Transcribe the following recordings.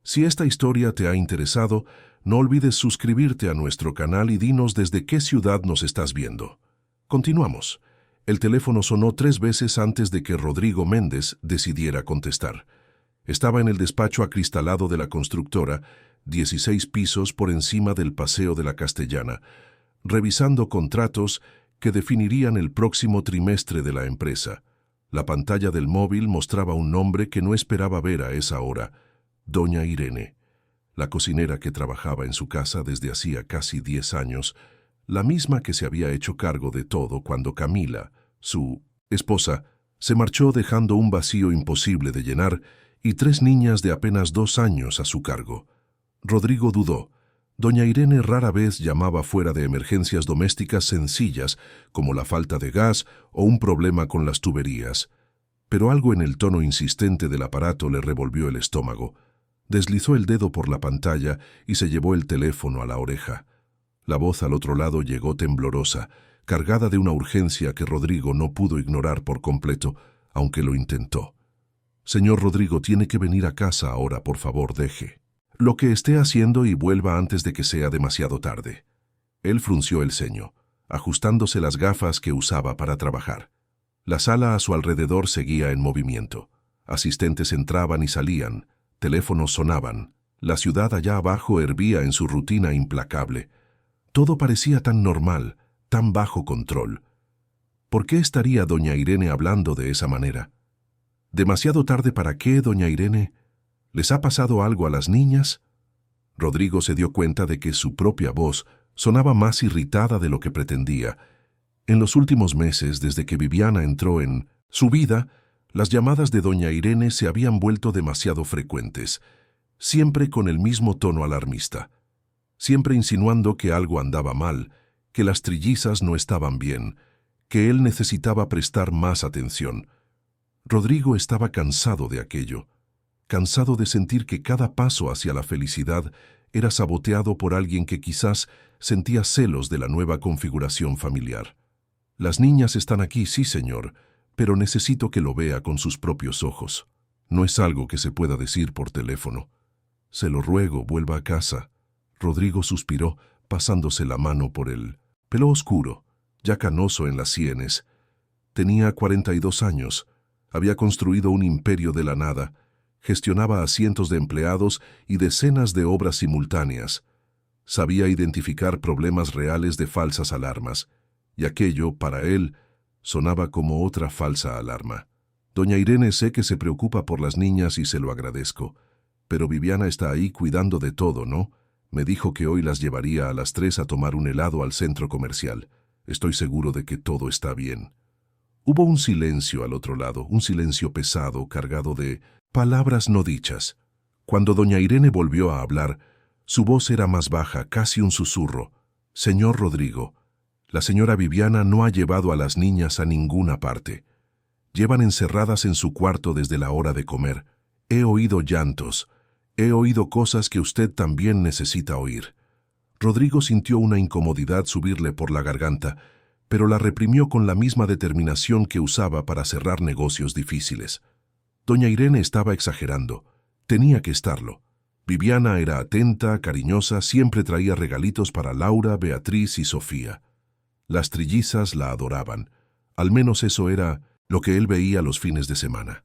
Si esta historia te ha interesado, no olvides suscribirte a nuestro canal y dinos desde qué ciudad nos estás viendo. Continuamos. El teléfono sonó 3 veces antes de que Rodrigo Méndez decidiera contestar. Estaba en el despacho acristalado de la constructora, 16 pisos por encima del Paseo de la Castellana, revisando contratos que definirían el próximo trimestre de la empresa. La pantalla del móvil mostraba un nombre que no esperaba ver a esa hora: Doña Irene, la cocinera que trabajaba en su casa desde hacía casi 10 años, la misma que se había hecho cargo de todo cuando Camila, su esposa, se marchó dejando un vacío imposible de llenar y 3 niñas de apenas 2 años a su cargo. Rodrigo dudó. Doña Irene rara vez llamaba fuera de emergencias domésticas sencillas, como la falta de gas o un problema con las tuberías. Pero algo en el tono insistente del aparato le revolvió el estómago. Deslizó el dedo por la pantalla y se llevó el teléfono a la oreja. La voz al otro lado llegó temblorosa, cargada de una urgencia que Rodrigo no pudo ignorar por completo, aunque lo intentó. «Señor Rodrigo, tiene que venir a casa ahora, por favor, deje lo que esté haciendo y vuelva antes de que sea demasiado tarde». Él frunció el ceño, ajustándose las gafas que usaba para trabajar. La sala a su alrededor seguía en movimiento. Asistentes entraban y salían, teléfonos sonaban. La ciudad allá abajo hervía en su rutina implacable. Todo parecía tan normal, tan bajo control. ¿Por qué estaría doña Irene hablando de esa manera? ¿Demasiado tarde para qué, doña Irene? ¿Les ha pasado algo a las niñas? Rodrigo se dio cuenta de que su propia voz sonaba más irritada de lo que pretendía. En los últimos meses, desde que Viviana entró en su vida, las llamadas de doña Irene se habían vuelto demasiado frecuentes, siempre con el mismo tono alarmista, siempre insinuando que algo andaba mal, que las trillizas no estaban bien, que él necesitaba prestar más atención. Rodrigo estaba cansado de aquello, cansado de sentir que cada paso hacia la felicidad era saboteado por alguien que quizás sentía celos de la nueva configuración familiar. «Las niñas están aquí, sí, señor, pero necesito que lo vea con sus propios ojos. No es algo que se pueda decir por teléfono. Se lo ruego, vuelva a casa». Rodrigo suspiró, pasándose la mano por el pelo oscuro, ya canoso en las sienes. Tenía 42 años, había construido un imperio de la nada, gestionaba a cientos de empleados y decenas de obras simultáneas. Sabía identificar problemas reales de falsas alarmas, y aquello, para él, sonaba como otra falsa alarma. «Doña Irene, sé que se preocupa por las niñas y se lo agradezco, pero Viviana está ahí cuidando de todo, ¿no? Me dijo que hoy las llevaría a las 3 a tomar un helado al centro comercial. Estoy seguro de que todo está bien». Hubo un silencio al otro lado, un silencio pesado, cargado de palabras no dichas. Cuando doña Irene volvió a hablar, su voz era más baja, casi un susurro. «Señor Rodrigo, la señora Viviana no ha llevado a las niñas a ninguna parte. Llevan encerradas en su cuarto desde la hora de comer. He oído llantos. He oído cosas que usted también necesita oír». Rodrigo sintió una incomodidad subirle por la garganta, pero la reprimió con la misma determinación que usaba para cerrar negocios difíciles. Doña Irene estaba exagerando. Tenía que estarlo. Viviana era atenta, cariñosa, siempre traía regalitos para Laura, Beatriz y Sofía. Las trillizas la adoraban. Al menos eso era lo que él veía los fines de semana,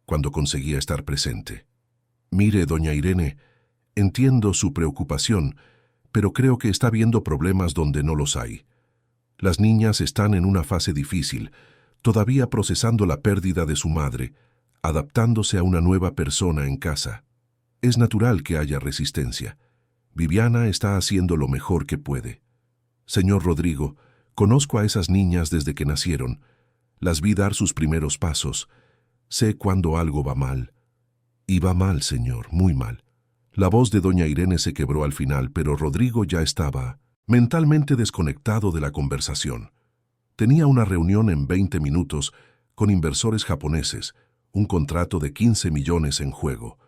cuando conseguía estar presente. «Mire, doña Irene, entiendo su preocupación, pero creo que está viendo problemas donde no los hay. Las niñas están en una fase difícil, todavía procesando la pérdida de su madre, adaptándose a una nueva persona en casa. Es natural que haya resistencia. Viviana está haciendo lo mejor que puede. Señor Rodrigo, conozco a esas niñas desde que nacieron. Las vi dar sus primeros pasos. Sé cuando algo va mal. Y va mal, señor, muy mal». La voz de doña Irene se quebró al final, pero Rodrigo ya estaba mentalmente desconectado de la conversación. Tenía una reunión en 20 minutos con inversores japoneses, un contrato de 15 millones en juego.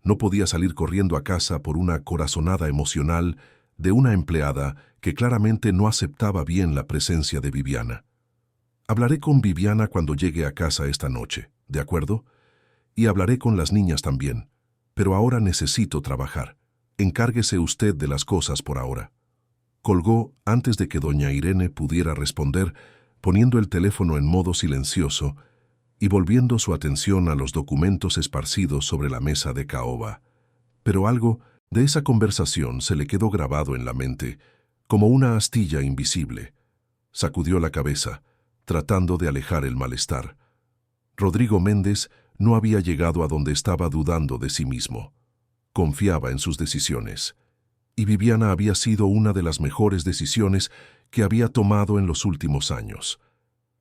No podía salir corriendo a casa por una corazonada emocional de una empleada que claramente no aceptaba bien la presencia de Viviana. «Hablaré con Viviana cuando llegue a casa esta noche, ¿de acuerdo? Y hablaré con las niñas también. pero ahora necesito trabajar. Encárguese usted de las cosas por ahora. Colgó antes de que doña Irene pudiera responder, poniendo el teléfono en modo silencioso y volviendo su atención a los documentos esparcidos sobre la mesa de caoba. Pero algo de esa conversación se le quedó grabado en la mente, como una astilla invisible. Sacudió la cabeza, tratando de alejar el malestar. Rodrigo Méndez no había llegado a donde estaba dudando de sí mismo. Confiaba en sus decisiones. Y Viviana había sido una de las mejores decisiones que había tomado en los últimos años.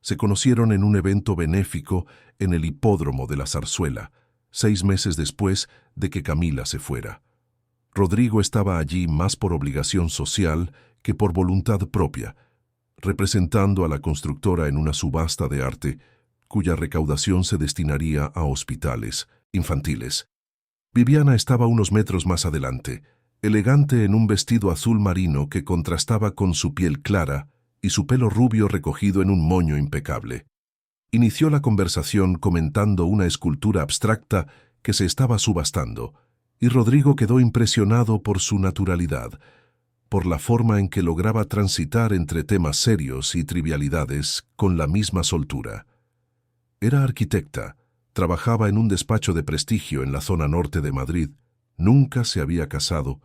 Se conocieron en un evento benéfico en el hipódromo de la Zarzuela, 6 meses después de que Camila se fuera. Rodrigo estaba allí más por obligación social que por voluntad propia, representando a la constructora en una subasta de arte cuya recaudación se destinaría a hospitales infantiles. Viviana estaba unos metros más adelante, elegante en un vestido azul marino que contrastaba con su piel clara y su pelo rubio recogido en un moño impecable. Inició la conversación comentando una escultura abstracta que se estaba subastando, y Rodrigo quedó impresionado por su naturalidad, por la forma en que lograba transitar entre temas serios y trivialidades con la misma soltura. Era arquitecta, trabajaba en un despacho de prestigio en la zona norte de Madrid, nunca se había casado,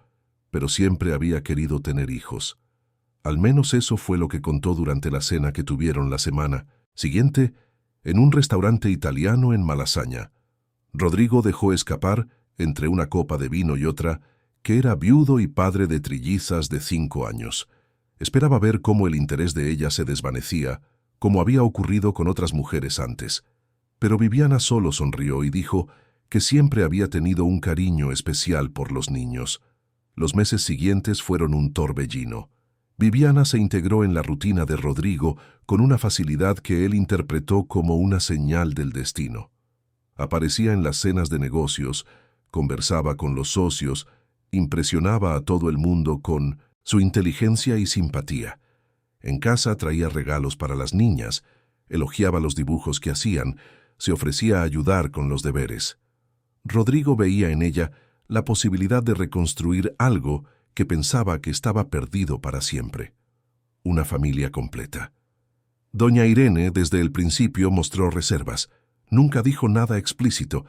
pero siempre había querido tener hijos. Al menos eso fue lo que contó durante la cena que tuvieron la semana siguiente en un restaurante italiano en Malasaña. Rodrigo dejó escapar, entre una copa de vino y otra, que era viudo y padre de trillizas de 5 años. Esperaba ver cómo el interés de ella se desvanecía, como había ocurrido con otras mujeres antes. Pero Viviana solo sonrió y dijo que siempre había tenido un cariño especial por los niños. Los meses siguientes fueron un torbellino. Viviana se integró en la rutina de Rodrigo con una facilidad que él interpretó como una señal del destino. Aparecía en las cenas de negocios, conversaba con los socios, impresionaba a todo el mundo con su inteligencia y simpatía. En casa traía regalos para las niñas, elogiaba los dibujos que hacían, se ofrecía a ayudar con los deberes. Rodrigo veía en ella la posibilidad de reconstruir algo que pensaba que estaba perdido para siempre. Una familia completa. Doña Irene desde el principio mostró reservas. Nunca dijo nada explícito,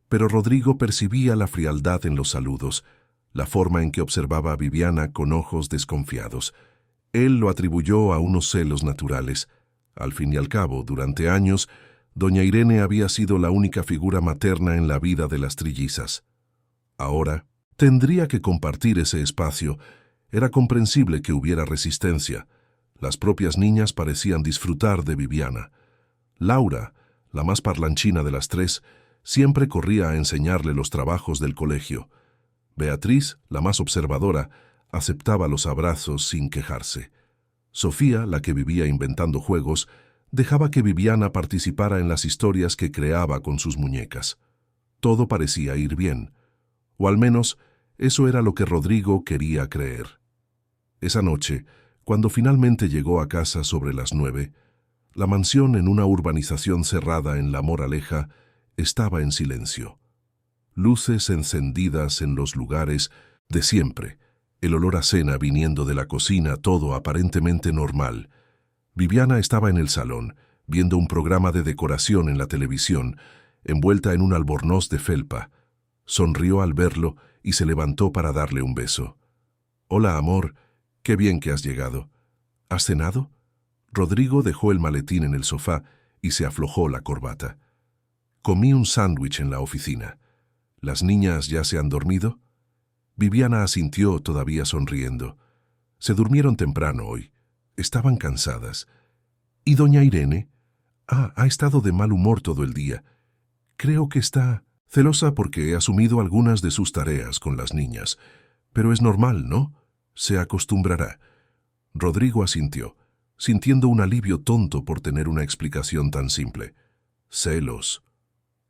pero Rodrigo percibía la frialdad en los saludos, la forma en que observaba a Viviana con ojos desconfiados. Él lo atribuyó a unos celos naturales. Al fin y al cabo, durante años, doña Irene había sido la única figura materna en la vida de las trillizas. Ahora, tendría que compartir ese espacio. Era comprensible que hubiera resistencia. Las propias niñas parecían disfrutar de Viviana. Laura, la más parlanchina de las 3, siempre corría a enseñarle los trabajos del colegio. Beatriz, la más observadora, aceptaba los abrazos sin quejarse. Sofía, la que vivía inventando juegos, dejaba que Viviana participara en las historias que creaba con sus muñecas. Todo parecía ir bien, o al menos eso era lo que Rodrigo quería creer. Esa noche, cuando finalmente llegó a casa sobre las 9, la mansión en una urbanización cerrada en La Moraleja estaba en silencio. Luces encendidas en los lugares de siempre, el olor a cena viniendo de la cocina, todo aparentemente normal. Viviana estaba en el salón, viendo un programa de decoración en la televisión, envuelta en un albornoz de felpa. Sonrió al verlo y se levantó para darle un beso. «Hola, amor, qué bien que has llegado. ¿Has cenado?» Rodrigo dejó el maletín en el sofá y se aflojó la corbata. «Comí un sándwich en la oficina. ¿Las niñas ya se han dormido?» Viviana asintió, todavía sonriendo. Se durmieron temprano hoy. Estaban cansadas. ¿Y doña Irene? Ha estado de mal humor todo el día. Creo que está celosa porque he asumido algunas de sus tareas con las niñas. Pero es normal, ¿no? Se acostumbrará. Rodrigo asintió, sintiendo un alivio tonto por tener una explicación tan simple. Celos.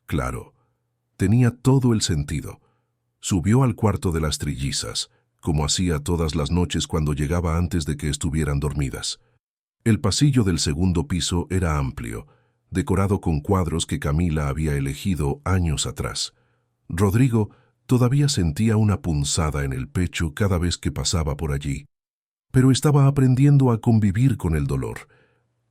Claro. Tenía todo el sentido. Subió al cuarto de las trillizas, como hacía todas las noches cuando llegaba antes de que estuvieran dormidas. El pasillo del segundo piso era amplio, decorado con cuadros que Camila había elegido años atrás. Rodrigo Todavía sentía una punzada en el pecho cada vez que pasaba por allí, pero estaba aprendiendo a convivir con el dolor.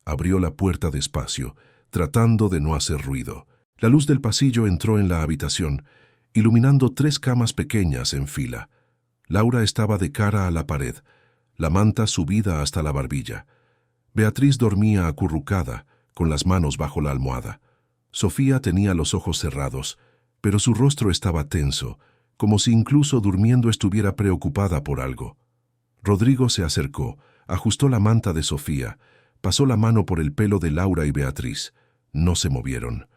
Abrió la puerta despacio, tratando de no hacer ruido. La luz del pasillo entró en la habitación, iluminando 3 camas pequeñas en fila. Laura estaba de cara a la pared, la manta subida hasta la barbilla. Beatriz dormía acurrucada, con las manos bajo la almohada. Sofía tenía los ojos cerrados, pero su rostro estaba tenso, como si incluso durmiendo estuviera preocupada por algo. Rodrigo se acercó, ajustó la manta de Sofía, pasó la mano por el pelo de Laura y Beatriz. No se movieron.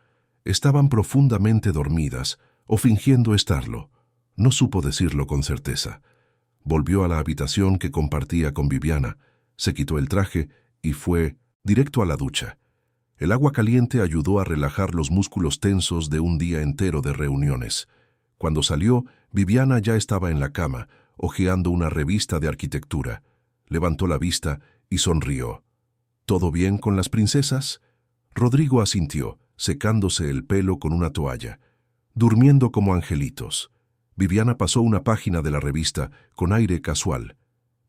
Estaban profundamente dormidas, o fingiendo estarlo. No supo decirlo con certeza. Volvió a la habitación que compartía con Viviana, se quitó el traje y fue directo a la ducha. El agua caliente ayudó a relajar los músculos tensos de un día entero de reuniones. Cuando salió, Viviana ya estaba en la cama, hojeando una revista de arquitectura. Levantó la vista y sonrió. ¿Todo bien con las princesas? Rodrigo asintió, secándose el pelo con una toalla. Durmiendo como angelitos. Viviana pasó una página de la revista con aire casual.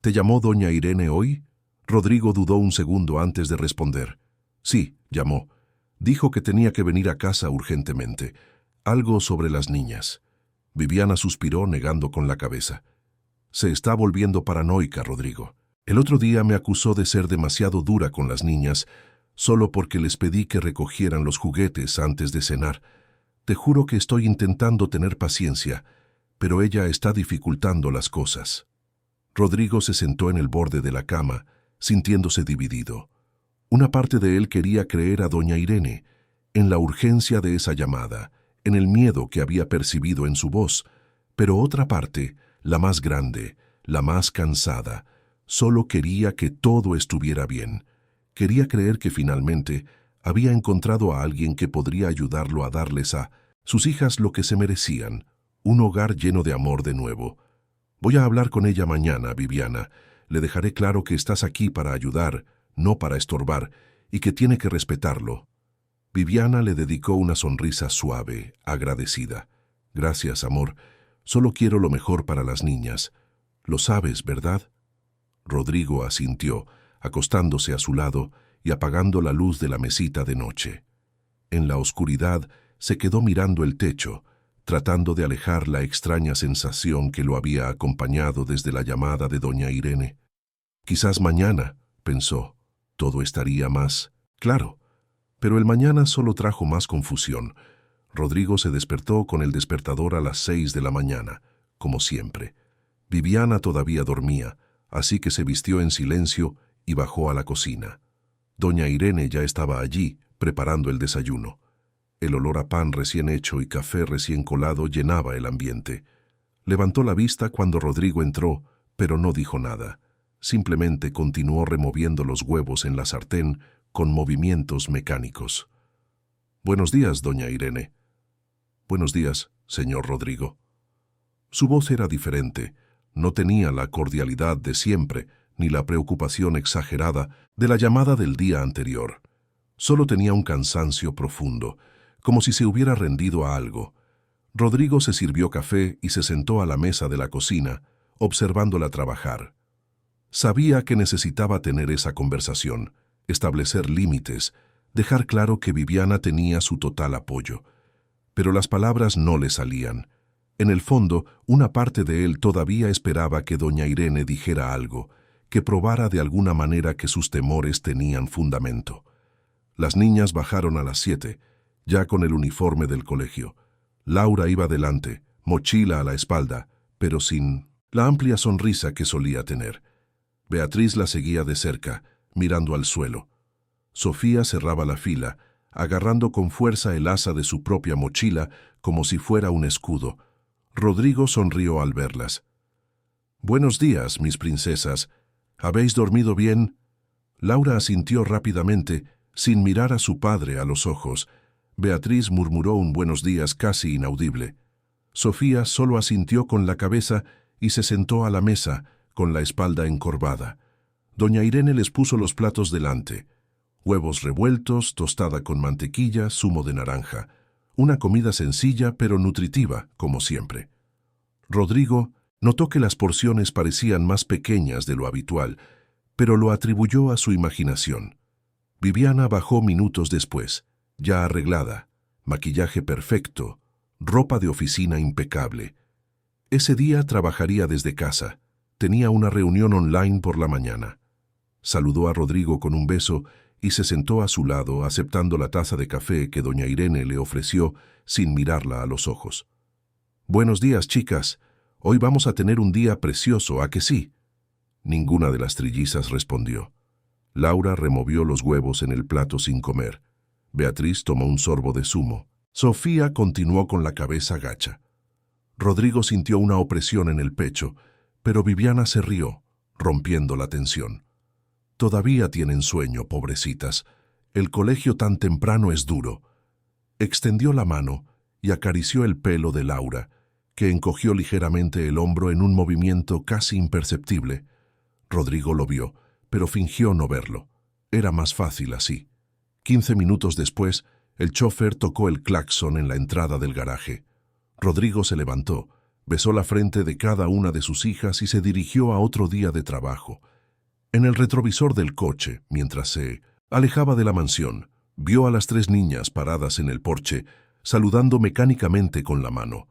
¿Te llamó doña Irene hoy? Rodrigo dudó un segundo antes de responder. Sí, llamó. Dijo que tenía que venir a casa urgentemente. Algo sobre las niñas. Viviana suspiró negando con la cabeza. Se está volviendo paranoica, Rodrigo. El otro día me acusó de ser demasiado dura con las niñas, solo porque les pedí que recogieran los juguetes antes de cenar. Te juro que estoy intentando tener paciencia, pero ella está dificultando las cosas. Rodrigo se sentó en el borde de la cama, sintiéndose dividido. Una parte de él quería creer a doña Irene, en la urgencia de esa llamada, en el miedo que había percibido en su voz, pero otra parte, la más grande, la más cansada, solo quería que todo estuviera bien. Quería creer que finalmente había encontrado a alguien que podría ayudarlo a darles a sus hijas lo que se merecían, un hogar lleno de amor de nuevo. Voy a hablar con ella mañana, Viviana. Le dejaré claro que estás aquí para ayudar, no para estorbar, y que tiene que respetarlo. Viviana le dedicó una sonrisa suave, agradecida. Gracias, amor. Solo quiero lo mejor para las niñas. Lo sabes, ¿verdad? Rodrigo asintió, acostándose a su lado y apagando la luz de la mesita de noche. En la oscuridad se quedó mirando el techo, tratando de alejar la extraña sensación que lo había acompañado desde la llamada de doña Irene. Quizás mañana, pensó, todo estaría más claro. Pero el mañana solo trajo más confusión. Rodrigo se despertó con el despertador a las 6 de la mañana, como siempre. Viviana todavía dormía, así que se vistió en silencio y bajó a la cocina. Doña Irene ya estaba allí, preparando el desayuno. El olor a pan recién hecho y café recién colado llenaba el ambiente. Levantó la vista cuando Rodrigo entró, pero no dijo nada. Simplemente continuó removiendo los huevos en la sartén con movimientos mecánicos. «Buenos días, doña Irene». «Buenos días, señor Rodrigo». Su voz era diferente. No tenía la cordialidad de siempre, ni la preocupación exagerada de la llamada del día anterior. Solo tenía un cansancio profundo, como si se hubiera rendido a algo. Rodrigo se sirvió café y se sentó a la mesa de la cocina, observándola trabajar. Sabía que necesitaba tener esa conversación, establecer límites, dejar claro que Viviana tenía su total apoyo. Pero las palabras no le salían. En el fondo, una parte de él todavía esperaba que doña Irene dijera algo, que probara de alguna manera que sus temores tenían fundamento. Las niñas bajaron a las 7, ya con el uniforme del colegio. Laura iba delante, mochila a la espalda, pero sin la amplia sonrisa que solía tener. Beatriz la seguía de cerca, mirando al suelo. Sofía cerraba la fila, agarrando con fuerza el asa de su propia mochila como si fuera un escudo. Rodrigo sonrió al verlas. «Buenos días, mis princesas. ¿Habéis dormido bien?» Laura asintió rápidamente, sin mirar a su padre a los ojos. Beatriz murmuró un buenos días casi inaudible. Sofía solo asintió con la cabeza y se sentó a la mesa, con la espalda encorvada. Doña Irene les puso los platos delante. Huevos revueltos, tostada con mantequilla, zumo de naranja. Una comida sencilla pero nutritiva, como siempre. Rodrigo notó que las porciones parecían más pequeñas de lo habitual, pero lo atribuyó a su imaginación. Viviana bajó minutos después, ya arreglada, maquillaje perfecto, ropa de oficina impecable. Ese día trabajaría desde casa. Tenía una reunión online por la mañana. Saludó a Rodrigo con un beso y se sentó a su lado, aceptando la taza de café que doña Irene le ofreció sin mirarla a los ojos. «Buenos días, chicas. Hoy vamos a tener un día precioso, ¿a que sí?». Ninguna de las trillizas respondió. Laura removió los huevos en el plato sin comer. Beatriz tomó un sorbo de zumo. Sofía continuó con la cabeza gacha. Rodrigo sintió una opresión en el pecho, pero Viviana se rió, rompiendo la tensión. «Todavía tienen sueño, pobrecitas. El colegio tan temprano es duro». Extendió la mano y acarició el pelo de Laura, que encogió ligeramente el hombro en un movimiento casi imperceptible. Rodrigo lo vio, pero fingió no verlo. Era más fácil así. 15 minutos después, el chofer tocó el claxon en la entrada del garaje. Rodrigo se levantó, besó la frente de cada una de sus hijas y se dirigió a otro día de trabajo. En el retrovisor del coche, mientras se alejaba de la mansión, vio a las 3 niñas paradas en el porche, saludando mecánicamente con la mano.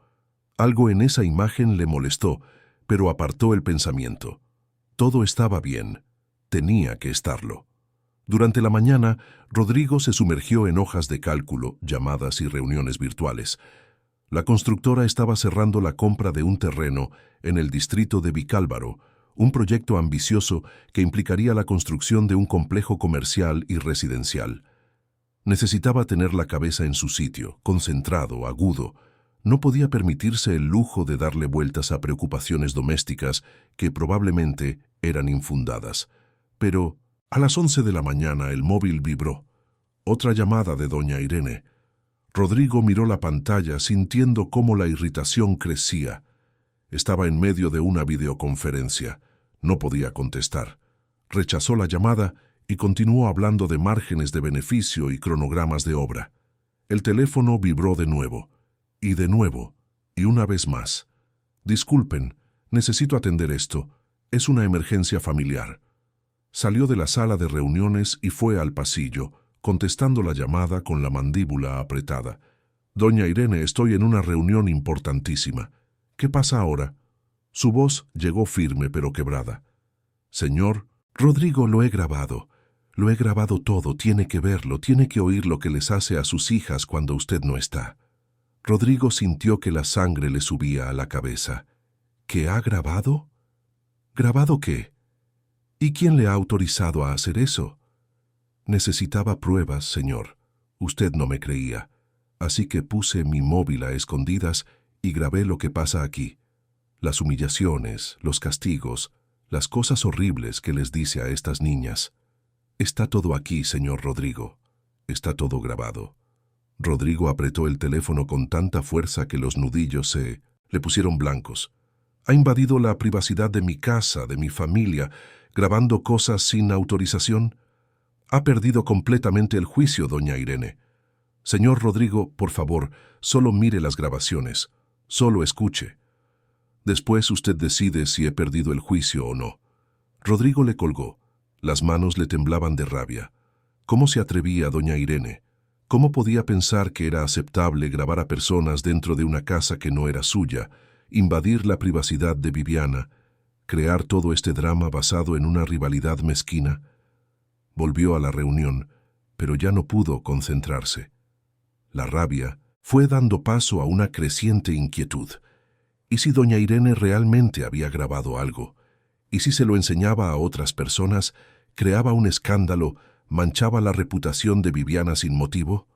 Algo en esa imagen le molestó, pero apartó el pensamiento. Todo estaba bien. Tenía que estarlo. Durante la mañana, Rodrigo se sumergió en hojas de cálculo, llamadas y reuniones virtuales. La constructora estaba cerrando la compra de un terreno en el distrito de Vicálvaro, un proyecto ambicioso que implicaría la construcción de un complejo comercial y residencial. Necesitaba tener la cabeza en su sitio, concentrado, agudo. No podía permitirse el lujo de darle vueltas a preocupaciones domésticas que probablemente eran infundadas. Pero a las 11 de la mañana el móvil vibró. Otra llamada de doña Irene. Rodrigo miró la pantalla sintiendo cómo la irritación crecía. Estaba en medio de una videoconferencia. No podía contestar. Rechazó la llamada y continuó hablando de márgenes de beneficio y cronogramas de obra. El teléfono vibró de nuevo, y una vez más. «Disculpen, necesito atender esto. Es una emergencia familiar». Salió de la sala de reuniones y fue al pasillo, contestando la llamada con la mandíbula apretada. «Doña Irene, estoy en una reunión importantísima. ¿Qué pasa ahora?». Su voz llegó firme pero quebrada. «Señor, Rodrigo, lo he grabado. Lo he grabado todo, tiene que verlo, tiene que oír lo que les hace a sus hijas cuando usted no está». Rodrigo sintió que la sangre le subía a la cabeza. «¿Qué ha grabado? ¿Grabado qué? ¿Y quién le ha autorizado a hacer eso?». «Necesitaba pruebas, señor. Usted no me creía. Así que puse mi móvil a escondidas y grabé lo que pasa aquí. Las humillaciones, los castigos, las cosas horribles que les dice a estas niñas. Está todo aquí, señor Rodrigo. Está todo grabado». Rodrigo apretó el teléfono con tanta fuerza que los nudillos le pusieron blancos. «Ha invadido la privacidad de mi casa, de mi familia, grabando cosas sin autorización. Ha perdido completamente el juicio, doña Irene. Señor Rodrigo, por favor, solo mire las grabaciones, solo escuche. Después usted decide si he perdido el juicio o no». Rodrigo le colgó. Las manos le temblaban de rabia. ¿Cómo se atrevía doña Irene? ¿Cómo podía pensar que era aceptable grabar a personas dentro de una casa que no era suya, invadir la privacidad de Viviana, crear todo este drama basado en una rivalidad mezquina? Volvió a la reunión, pero ya no pudo concentrarse. La rabia fue dando paso a una creciente inquietud. ¿Y si doña Irene realmente había grabado algo? ¿Y si se lo enseñaba a otras personas, creaba un escándalo, manchaba la reputación de Viviana sin motivo?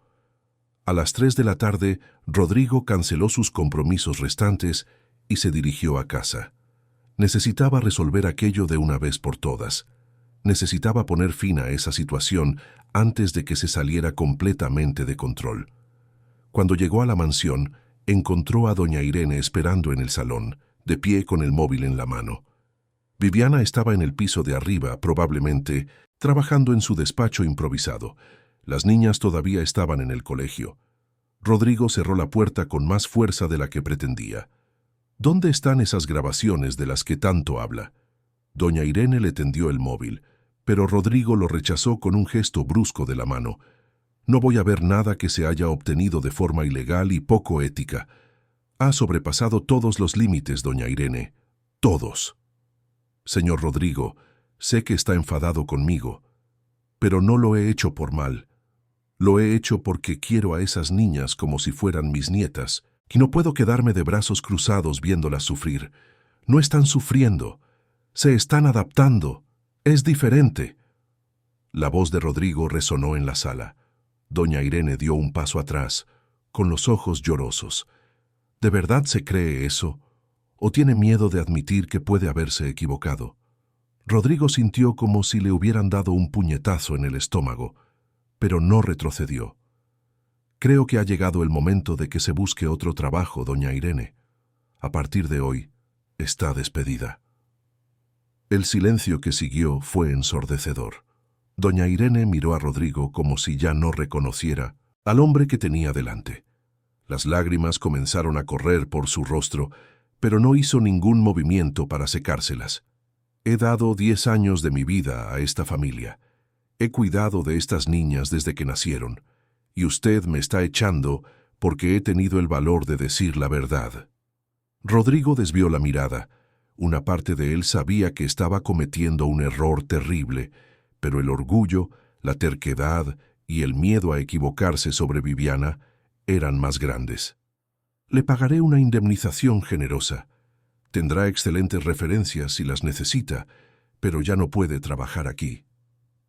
A las 3 de la tarde, Rodrigo canceló sus compromisos restantes y se dirigió a casa. Necesitaba resolver aquello de una vez por todas. Necesitaba poner fin a esa situación antes de que se saliera completamente de control. Cuando llegó a la mansión, encontró a doña Irene esperando en el salón, de pie con el móvil en la mano. Viviana estaba en el piso de arriba, probablemente trabajando en su despacho improvisado. Las niñas todavía estaban en el colegio. Rodrigo cerró la puerta con más fuerza de la que pretendía. ¿Dónde están esas grabaciones de las que tanto habla? Doña Irene le tendió el móvil, pero Rodrigo lo rechazó con un gesto brusco de la mano. No voy a ver nada que se haya obtenido de forma ilegal y poco ética. Ha sobrepasado todos los límites, doña Irene. Todos. Señor Rodrigo, sé que está enfadado conmigo, pero no lo he hecho por mal. Lo he hecho porque quiero a esas niñas como si fueran mis nietas, y no puedo quedarme de brazos cruzados viéndolas sufrir. No están sufriendo, se están adaptando. Es diferente. La voz de Rodrigo resonó en la sala. Doña Irene dio un paso atrás, con los ojos llorosos. ¿De verdad se cree eso? ¿O tiene miedo de admitir que puede haberse equivocado? Rodrigo sintió como si le hubieran dado un puñetazo en el estómago, pero no retrocedió. Creo que ha llegado el momento de que se busque otro trabajo, doña Irene. A partir de hoy, está despedida. El silencio que siguió fue ensordecedor. Doña Irene miró a Rodrigo como si ya no reconociera al hombre que tenía delante. Las lágrimas comenzaron a correr por su rostro, pero no hizo ningún movimiento para secárselas. He dado 10 años de mi vida a esta familia. He cuidado de estas niñas desde que nacieron, y usted me está echando porque he tenido el valor de decir la verdad. Rodrigo desvió la mirada. Una parte de él sabía que estaba cometiendo un error terrible, pero el orgullo, la terquedad y el miedo a equivocarse sobre Viviana eran más grandes. Le pagaré una indemnización generosa. Tendrá excelentes referencias si las necesita, pero ya no puede trabajar aquí.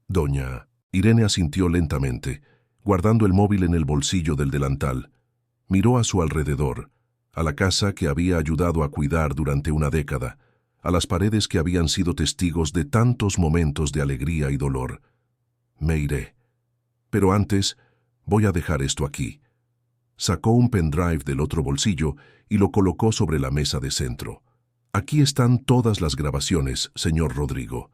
Doña Irene asintió lentamente, guardando el móvil en el bolsillo del delantal. Miró a su alrededor, a la casa que había ayudado a cuidar durante una década, a las paredes que habían sido testigos de tantos momentos de alegría y dolor. Me iré. Pero antes, voy a dejar esto aquí. Sacó un pendrive del otro bolsillo y lo colocó sobre la mesa de centro. Aquí están todas las grabaciones, señor Rodrigo.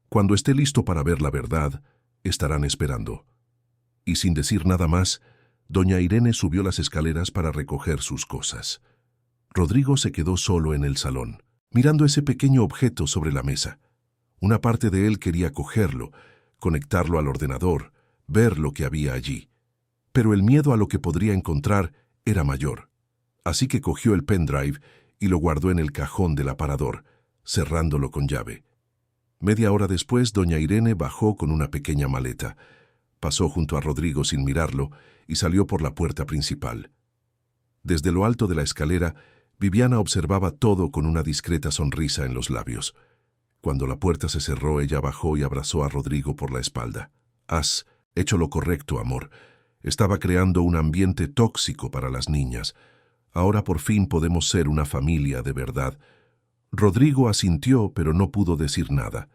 Cuando esté listo para ver la verdad, estarán esperando. Y sin decir nada más, doña Irene subió las escaleras para recoger sus cosas. Rodrigo se quedó solo en el salón, mirando ese pequeño objeto sobre la mesa. Una parte de él quería cogerlo, conectarlo al ordenador, ver lo que había allí. Pero el miedo a lo que podría encontrar era mayor. Así que cogió el pendrive y lo guardó en el cajón del aparador, cerrándolo con llave. Media hora después, doña Irene bajó con una pequeña maleta. Pasó junto a Rodrigo sin mirarlo y salió por la puerta principal. Desde lo alto de la escalera, Viviana observaba todo con una discreta sonrisa en los labios. Cuando la puerta se cerró, ella bajó y abrazó a Rodrigo por la espalda. «Has hecho lo correcto, amor. Estaba creando un ambiente tóxico para las niñas. Ahora por fin podemos ser una familia de verdad». Rodrigo asintió, pero no pudo decir nada.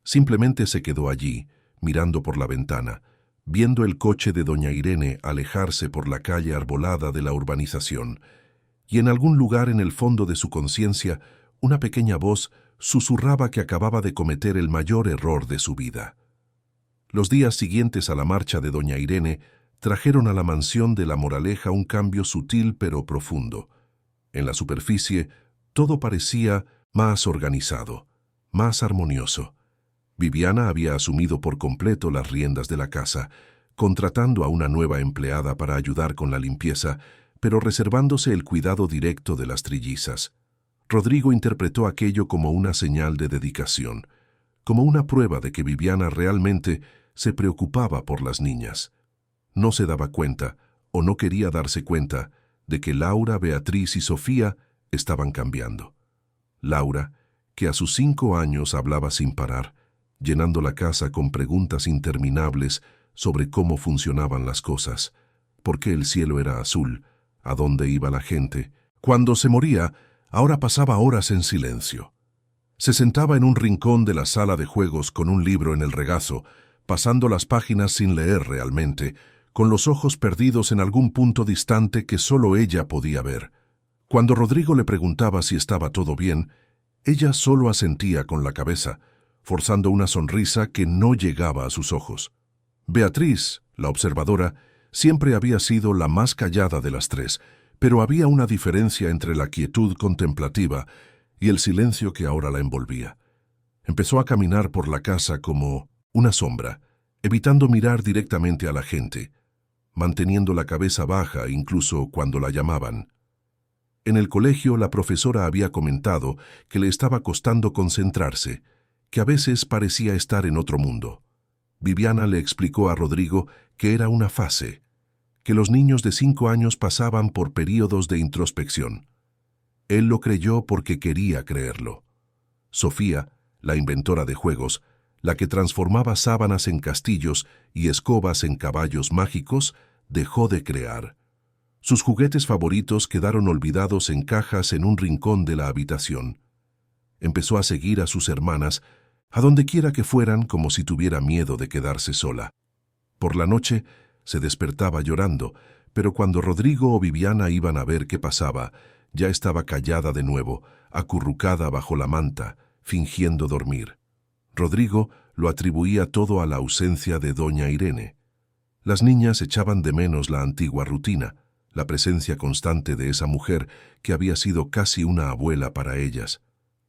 Simplemente se quedó allí, mirando por la ventana, viendo el coche de doña Irene alejarse por la calle arbolada de la urbanización. Y en algún lugar en el fondo de su conciencia, una pequeña voz susurraba que acababa de cometer el mayor error de su vida. Los días siguientes a la marcha de doña Irene trajeron a la mansión de La Moraleja un cambio sutil pero profundo. En la superficie, todo parecía más organizado, más armonioso. Viviana había asumido por completo las riendas de la casa, contratando a una nueva empleada para ayudar con la limpieza, pero reservándose el cuidado directo de las trillizas. Rodrigo interpretó aquello como una señal de dedicación, como una prueba de que Viviana realmente se preocupaba por las niñas. No se daba cuenta, o no quería darse cuenta, de que Laura, Beatriz y Sofía estaban cambiando. Laura, que a sus 5 años hablaba sin parar, llenando la casa con preguntas interminables sobre cómo funcionaban las cosas, por qué el cielo era azul, a dónde iba la gente. Cuando se moría, ahora pasaba horas en silencio. Se sentaba en un rincón de la sala de juegos con un libro en el regazo, pasando las páginas sin leer realmente, con los ojos perdidos en algún punto distante que solo ella podía ver. Cuando Rodrigo le preguntaba si estaba todo bien, ella solo asentía con la cabeza, forzando una sonrisa que no llegaba a sus ojos. Beatriz, la observadora, siempre había sido la más callada de las tres, Pero había una diferencia entre la quietud contemplativa y el silencio que ahora la envolvía. Empezó a caminar por la casa como una sombra, evitando mirar directamente a la gente, manteniendo la cabeza baja incluso cuando la llamaban. En el colegio, la profesora había comentado que le estaba costando concentrarse, que a veces parecía estar en otro mundo. Viviana le explicó a Rodrigo que era una fase, que los niños de 5 años pasaban por períodos de introspección. Él lo creyó porque quería creerlo. Sofía, la inventora de juegos, la que transformaba sábanas en castillos y escobas en caballos mágicos, dejó de crear. Sus juguetes favoritos quedaron olvidados en cajas en un rincón de la habitación. Empezó a seguir a sus hermanas, a donde quiera que fueran, como si tuviera miedo de quedarse sola. Por la noche se despertaba llorando, pero cuando Rodrigo o Viviana iban a ver qué pasaba, ya estaba callada de nuevo, acurrucada bajo la manta, fingiendo dormir. Rodrigo lo atribuía todo a la ausencia de doña Irene. Las niñas echaban de menos la antigua rutina, la presencia constante de esa mujer que había sido casi una abuela para ellas.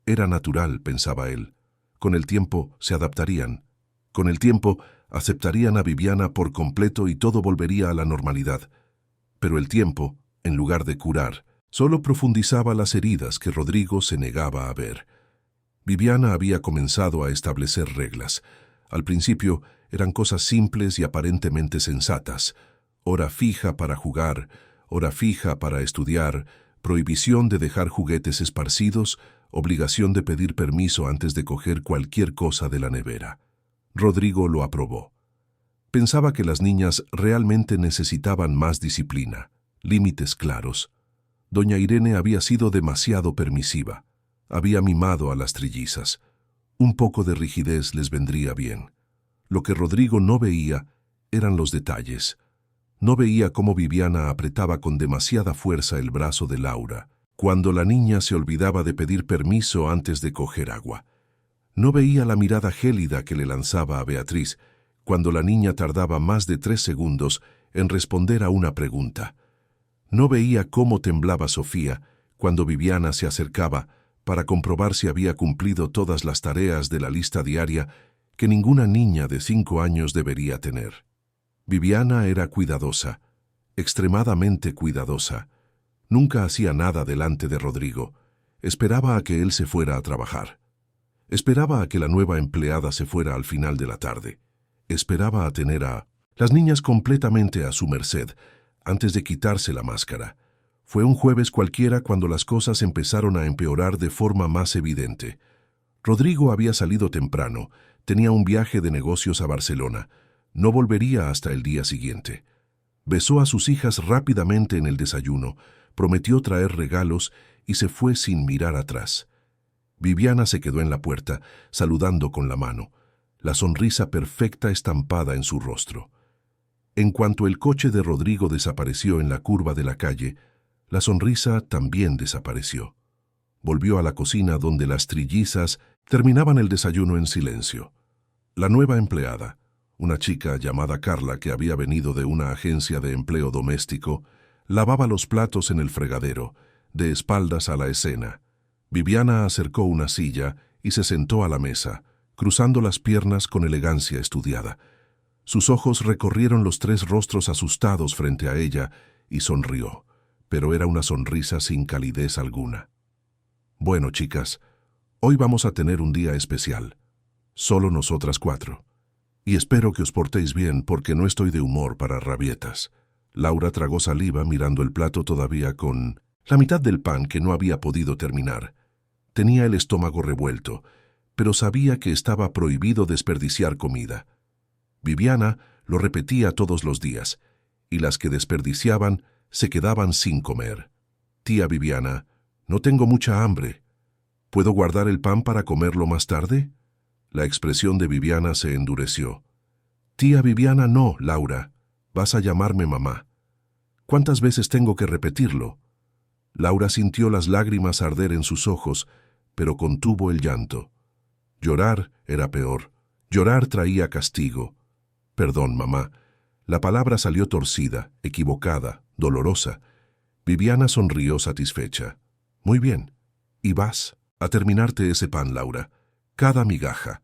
Era natural, pensaba él. Con el tiempo se adaptarían. Con el tiempo aceptarían a Viviana por completo y todo volvería a la normalidad. Pero el tiempo, en lugar de curar, solo profundizaba las heridas que Rodrigo se negaba a ver. Viviana había comenzado a establecer reglas. Al principio eran cosas simples y aparentemente sensatas. Hora fija para jugar, hora fija para estudiar, prohibición de dejar juguetes esparcidos, obligación de pedir permiso antes de coger cualquier cosa de la nevera. Rodrigo lo aprobó. Pensaba que las niñas realmente necesitaban más disciplina, límites claros. Doña Irene había sido demasiado permisiva. Había mimado a las trillizas. Un poco de rigidez les vendría bien. Lo que Rodrigo no veía eran los detalles. No veía cómo Viviana apretaba con demasiada fuerza el brazo de Laura, cuando la niña se olvidaba de pedir permiso antes de coger agua. No veía la mirada gélida que le lanzaba a Beatriz, cuando la niña tardaba más de 3 segundos en responder a una pregunta. No veía cómo temblaba Sofía cuando Viviana se acercaba para comprobar si había cumplido todas las tareas de la lista diaria que ninguna niña de 5 años debería tener. Viviana era cuidadosa, extremadamente cuidadosa. Nunca hacía nada delante de Rodrigo. Esperaba a que él se fuera a trabajar. Esperaba a que la nueva empleada se fuera al final de la tarde. Esperaba a tener a las niñas completamente a su merced antes de quitarse la máscara. Fue un jueves cualquiera cuando las cosas empezaron a empeorar de forma más evidente. Rodrigo había salido temprano, tenía un viaje de negocios a Barcelona. No volvería hasta el día siguiente. Besó a sus hijas rápidamente en el desayuno, prometió traer regalos y se fue sin mirar atrás. Viviana se quedó en la puerta, saludando con la mano, la sonrisa perfecta estampada en su rostro. En cuanto el coche de Rodrigo desapareció en la curva de la calle, la sonrisa también desapareció. Volvió a la cocina donde las trillizas terminaban el desayuno en silencio. La nueva empleada, una chica llamada Carla que había venido de una agencia de empleo doméstico, lavaba los platos en el fregadero, de espaldas a la escena. Viviana acercó una silla y se sentó a la mesa, cruzando las piernas con elegancia estudiada. Sus ojos recorrieron los 3 rostros asustados frente a ella y sonrió, pero era una sonrisa sin calidez alguna. Bueno, chicas, hoy vamos a tener un día especial. Solo nosotras 4. Y espero que os portéis bien porque no estoy de humor para rabietas. Laura tragó saliva mirando el plato todavía con la mitad del pan que no había podido terminar. Tenía el estómago revuelto, pero sabía que estaba prohibido desperdiciar comida. Viviana lo repetía todos los días, y las que desperdiciaban se quedaban sin comer. Tía Viviana, no tengo mucha hambre. ¿Puedo guardar el pan para comerlo más tarde? La expresión de Viviana se endureció. Tía Viviana, no, Laura. Vas a llamarme mamá. ¿Cuántas veces tengo que repetirlo? Laura sintió las lágrimas arder en sus ojos, pero contuvo el llanto. Llorar era peor. Llorar traía castigo. Perdón, mamá. La palabra salió torcida, equivocada, dolorosa. Viviana sonrió satisfecha. Muy bien. Y vas a terminarte ese pan, Laura. Cada migaja.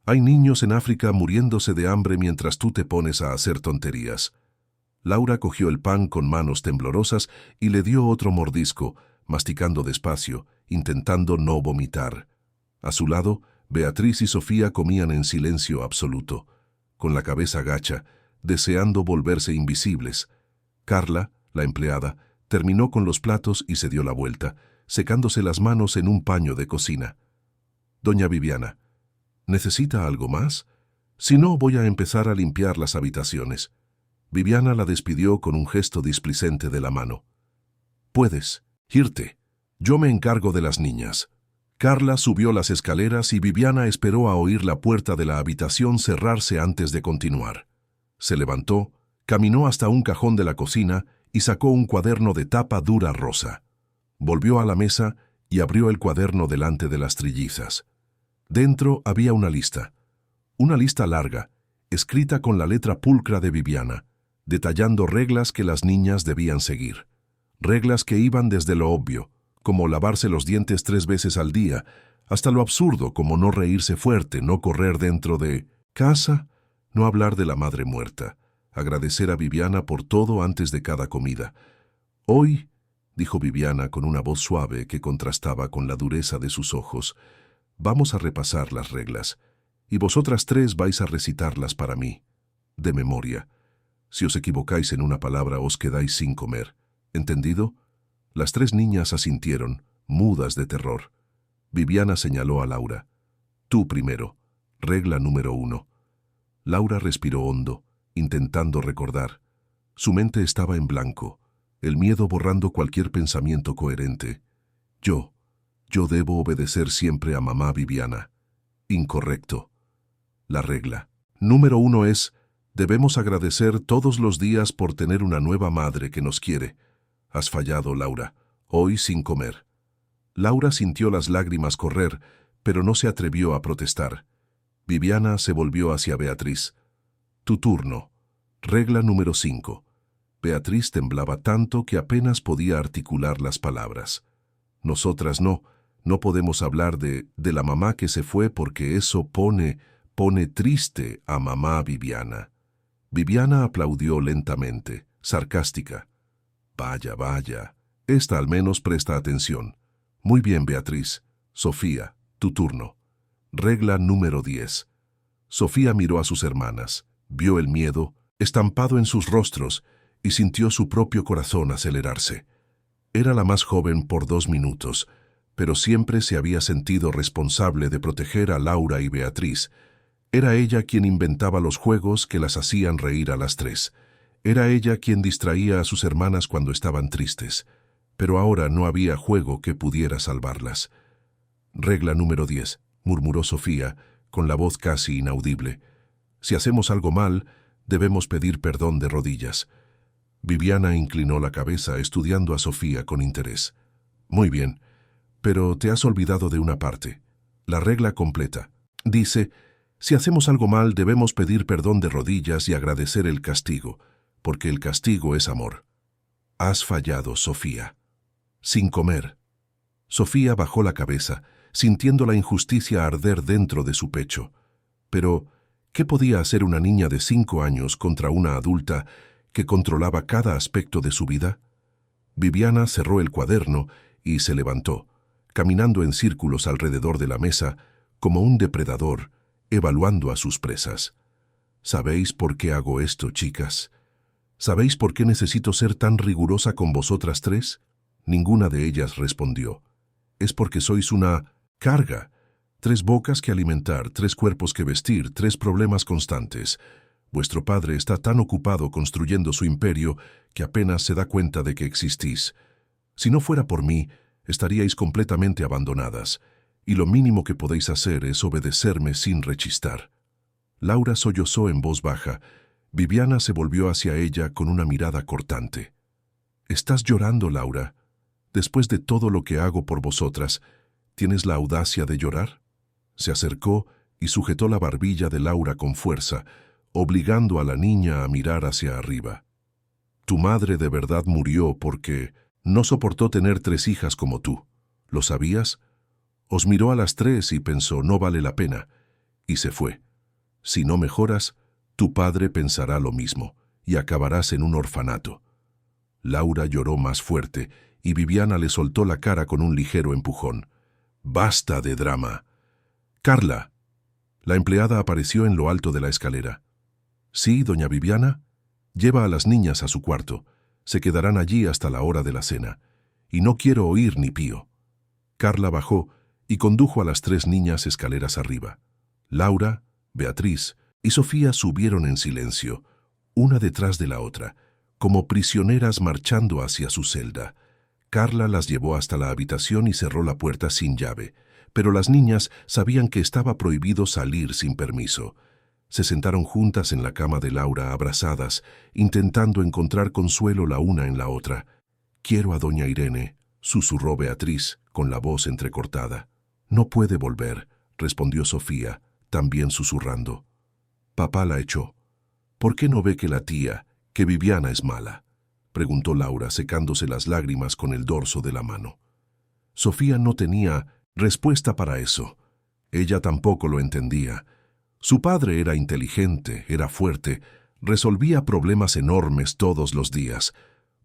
Hay niños en África muriéndose de hambre mientras tú te pones a hacer tonterías. Laura cogió el pan con manos temblorosas y le dio otro mordisco, masticando despacio, intentando no vomitar. A su lado, Beatriz y Sofía comían en silencio absoluto, con la cabeza gacha, deseando volverse invisibles. Carla, la empleada, terminó con los platos y se dio la vuelta, secándose las manos en un paño de cocina. Doña Viviana, ¿necesita algo más? Si no, voy a empezar a limpiar las habitaciones. Viviana la despidió con un gesto displicente de la mano. Puedes irte. Yo me encargo de las niñas. Carla subió las escaleras y Viviana esperó a oír la puerta de la habitación cerrarse antes de continuar. Se levantó, caminó hasta un cajón de la cocina y sacó un cuaderno de tapa dura rosa. Volvió a la mesa y abrió el cuaderno delante de las trillizas. Dentro había una lista larga, escrita con la letra pulcra de Viviana, detallando reglas que las niñas debían seguir. Reglas que iban desde lo obvio, como lavarse los dientes 3 veces al día, hasta lo absurdo como no reírse fuerte, no correr dentro de casa, no hablar de la madre muerta, agradecer a Viviana por todo antes de cada comida. Hoy, dijo Viviana con una voz suave que contrastaba con la dureza de sus ojos, vamos a repasar las reglas, y vosotras 3 vais a recitarlas para mí, de memoria. Si os equivocáis en una palabra os quedáis sin comer. ¿Entendido? Las 3 niñas asintieron, mudas de terror. Viviana señaló a Laura. Tú primero. Regla número 1. Laura respiró hondo, intentando recordar. Su mente estaba en blanco, el miedo borrando cualquier pensamiento coherente. Yo debo obedecer siempre a mamá Viviana. Incorrecto. La regla número 1 es: debemos agradecer todos los días por tener una nueva madre que nos quiere. Has fallado, Laura. Hoy sin comer. Laura sintió las lágrimas correr, pero no se atrevió a protestar. Viviana se volvió hacia Beatriz. Tu turno. Regla número 5. Beatriz temblaba tanto que apenas podía articular las palabras. Nosotras no podemos hablar de la mamá que se fue porque eso pone triste a mamá Viviana. Viviana aplaudió lentamente, sarcástica. Vaya, vaya. Esta al menos presta atención. Muy bien, Beatriz. Sofía, tu turno. Regla número 10. Sofía miró a sus hermanas, vio el miedo estampado en sus rostros y sintió su propio corazón acelerarse. Era la más joven por 2 minutos, pero siempre se había sentido responsable de proteger a Laura y Beatriz. Era ella quien inventaba los juegos que las hacían reír a las 3. Era ella quien distraía a sus hermanas cuando estaban tristes, pero ahora no había juego que pudiera salvarlas. Regla número 10, murmuró Sofía, con la voz casi inaudible. Si hacemos algo mal, debemos pedir perdón de rodillas. Viviana inclinó la cabeza, estudiando a Sofía con interés. Muy bien, pero te has olvidado de una parte. La regla completa. Dice, si hacemos algo mal, debemos pedir perdón de rodillas y agradecer el castigo, porque el castigo es amor. Has fallado, Sofía. Sin comer. Sofía bajó la cabeza, sintiendo la injusticia arder dentro de su pecho. Pero, ¿qué podía hacer una niña de 5 años contra una adulta que controlaba cada aspecto de su vida? Viviana cerró el cuaderno y se levantó, caminando en círculos alrededor de la mesa, como un depredador, evaluando a sus presas. ¿Sabéis por qué hago esto, chicas? ¿Sabéis por qué necesito ser tan rigurosa con vosotras 3? Ninguna de ellas respondió. Es porque sois una carga. 3 bocas que alimentar, 3 cuerpos que vestir, 3 problemas constantes. Vuestro padre está tan ocupado construyendo su imperio que apenas se da cuenta de que existís. Si no fuera por mí, estaríais completamente abandonadas, y lo mínimo que podéis hacer es obedecerme sin rechistar. Laura sollozó en voz baja. Viviana se volvió hacia ella con una mirada cortante. ¿Estás llorando, Laura? Después de todo lo que hago por vosotras, ¿tienes la audacia de llorar? Se acercó y sujetó la barbilla de Laura con fuerza, obligando a la niña a mirar hacia arriba. Tu madre de verdad murió porque No soportó tener 3 hijas como tú. ¿Lo sabías? Os miró a las 3 y pensó, no vale la pena, y se fue. Si no mejoras, tu padre pensará lo mismo, y acabarás en un orfanato. Laura lloró más fuerte, y Viviana le soltó la cara con un ligero empujón. ¡Basta de drama! ¡Carla! La empleada apareció en lo alto de la escalera. Sí, doña Viviana. Lleva a las niñas a su cuarto. Se quedarán allí hasta la hora de la cena. Y no quiero oír ni pío. Carla bajó y condujo a las 3 niñas escaleras arriba. Laura, Beatriz y Sofía subieron en silencio, una detrás de la otra, como prisioneras marchando hacia su celda. Carla las llevó hasta la habitación y cerró la puerta sin llave, pero las niñas sabían que estaba prohibido salir sin permiso. Se sentaron juntas en la cama de Laura, abrazadas, intentando encontrar consuelo la una en la otra. «Quiero a doña Irene», susurró Beatriz, con la voz entrecortada. «No puede volver», respondió Sofía, también susurrando. «Papá la echó. ¿Por qué no ve que la tía, que Viviana es mala?», preguntó Laura, secándose las lágrimas con el dorso de la mano. Sofía no tenía respuesta para eso. Ella tampoco lo entendía. Su padre era inteligente, era fuerte, resolvía problemas enormes todos los días.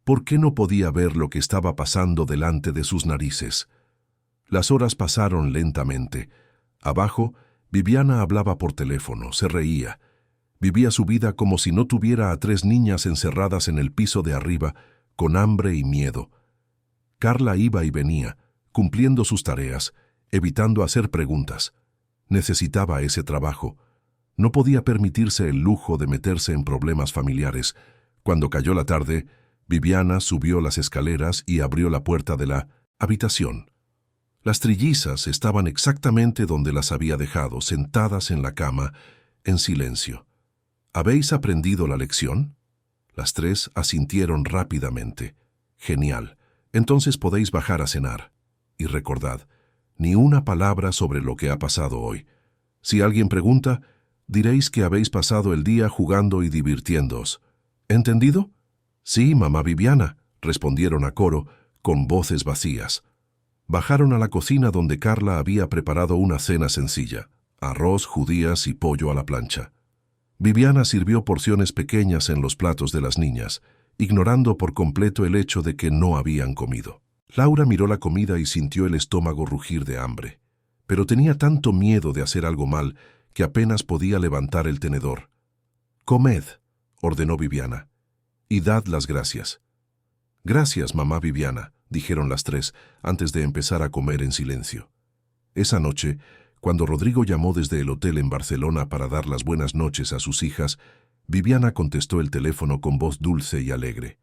¿Por qué no podía ver lo que estaba pasando delante de sus narices? Las horas pasaron lentamente. Abajo, Viviana hablaba por teléfono, se reía. Vivía su vida como si no tuviera a 3 niñas encerradas en el piso de arriba, con hambre y miedo. Carla iba y venía, cumpliendo sus tareas, evitando hacer preguntas. Necesitaba ese trabajo. No podía permitirse el lujo de meterse en problemas familiares. Cuando cayó la tarde, Viviana subió las escaleras y abrió la puerta de la habitación. Las trillizas estaban exactamente donde las había dejado, sentadas en la cama, en silencio. ¿Habéis aprendido la lección? Las 3 asintieron rápidamente. Genial. Entonces podéis bajar a cenar. Y recordad, ni una palabra sobre lo que ha pasado hoy. Si alguien pregunta, diréis que habéis pasado el día jugando y divirtiéndoos. ¿Entendido? Sí, mamá Viviana, respondieron a coro, con voces vacías. Bajaron a la cocina donde Carla había preparado una cena sencilla, arroz, judías y pollo a la plancha. Viviana sirvió porciones pequeñas en los platos de las niñas, ignorando por completo el hecho de que no habían comido. Laura miró la comida y sintió el estómago rugir de hambre, pero tenía tanto miedo de hacer algo mal que apenas podía levantar el tenedor. «Comed», ordenó Viviana, «y dad las gracias». «Gracias, mamá Viviana», dijeron las 3 antes de empezar a comer en silencio. Esa noche, cuando Rodrigo llamó desde el hotel en Barcelona para dar las buenas noches a sus hijas, Viviana contestó el teléfono con voz dulce y alegre.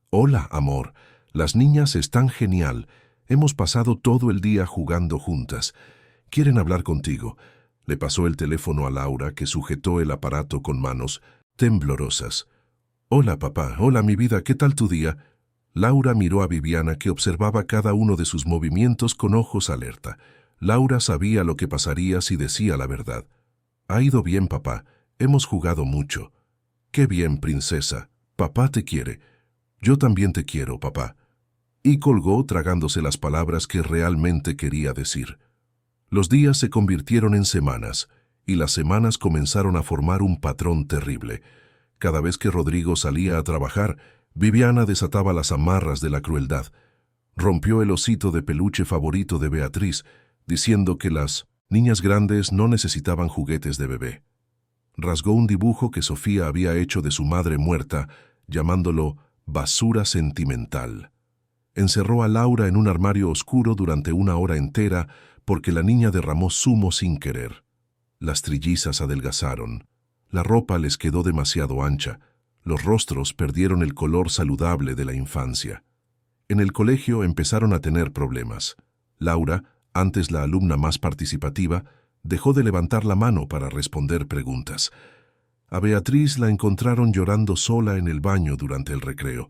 «Hola, amor. Las niñas están genial. Hemos pasado todo el día jugando juntas. Quieren hablar contigo». Le pasó el teléfono a Laura, que sujetó el aparato con manos temblorosas. «Hola, papá. Hola, mi vida. ¿Qué tal tu día?» Laura miró a Viviana, que observaba cada uno de sus movimientos con ojos alerta. Laura sabía lo que pasaría si decía la verdad. «Ha ido bien, papá. Hemos jugado mucho». «Qué bien, princesa. Papá te quiere. Yo también te quiero, papá». Y colgó tragándose las palabras que realmente quería decir. Los días se convirtieron en semanas, y las semanas comenzaron a formar un patrón terrible. Cada vez que Rodrigo salía a trabajar, Viviana desataba las amarras de la crueldad. Rompió el osito de peluche favorito de Beatriz, diciendo que las niñas grandes no necesitaban juguetes de bebé. Rasgó un dibujo que Sofía había hecho de su madre muerta, llamándolo basura sentimental. Encerró a Laura en un armario oscuro durante 1 hora entera porque la niña derramó zumo sin querer. Las trillizas adelgazaron. La ropa les quedó demasiado ancha. Los rostros perdieron el color saludable de la infancia. En el colegio empezaron a tener problemas. Laura, antes la alumna más participativa, dejó de levantar la mano para responder preguntas. A Beatriz la encontraron llorando sola en el baño durante el recreo.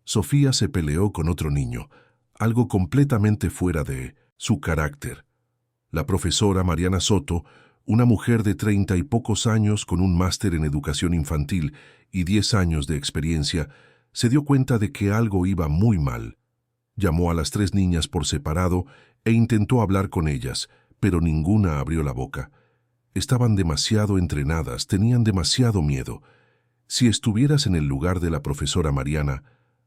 Sofía se peleó con otro niño, algo completamente fuera de su carácter. La profesora Mariana Soto, una mujer de 30 y pocos años con un máster en educación infantil y 10 años de experiencia, se dio cuenta de que algo iba muy mal. Llamó a las 3 niñas por separado e intentó hablar con ellas, pero ninguna abrió la boca. Estaban demasiado entrenadas, tenían demasiado miedo. Si estuvieras en el lugar de la profesora Mariana,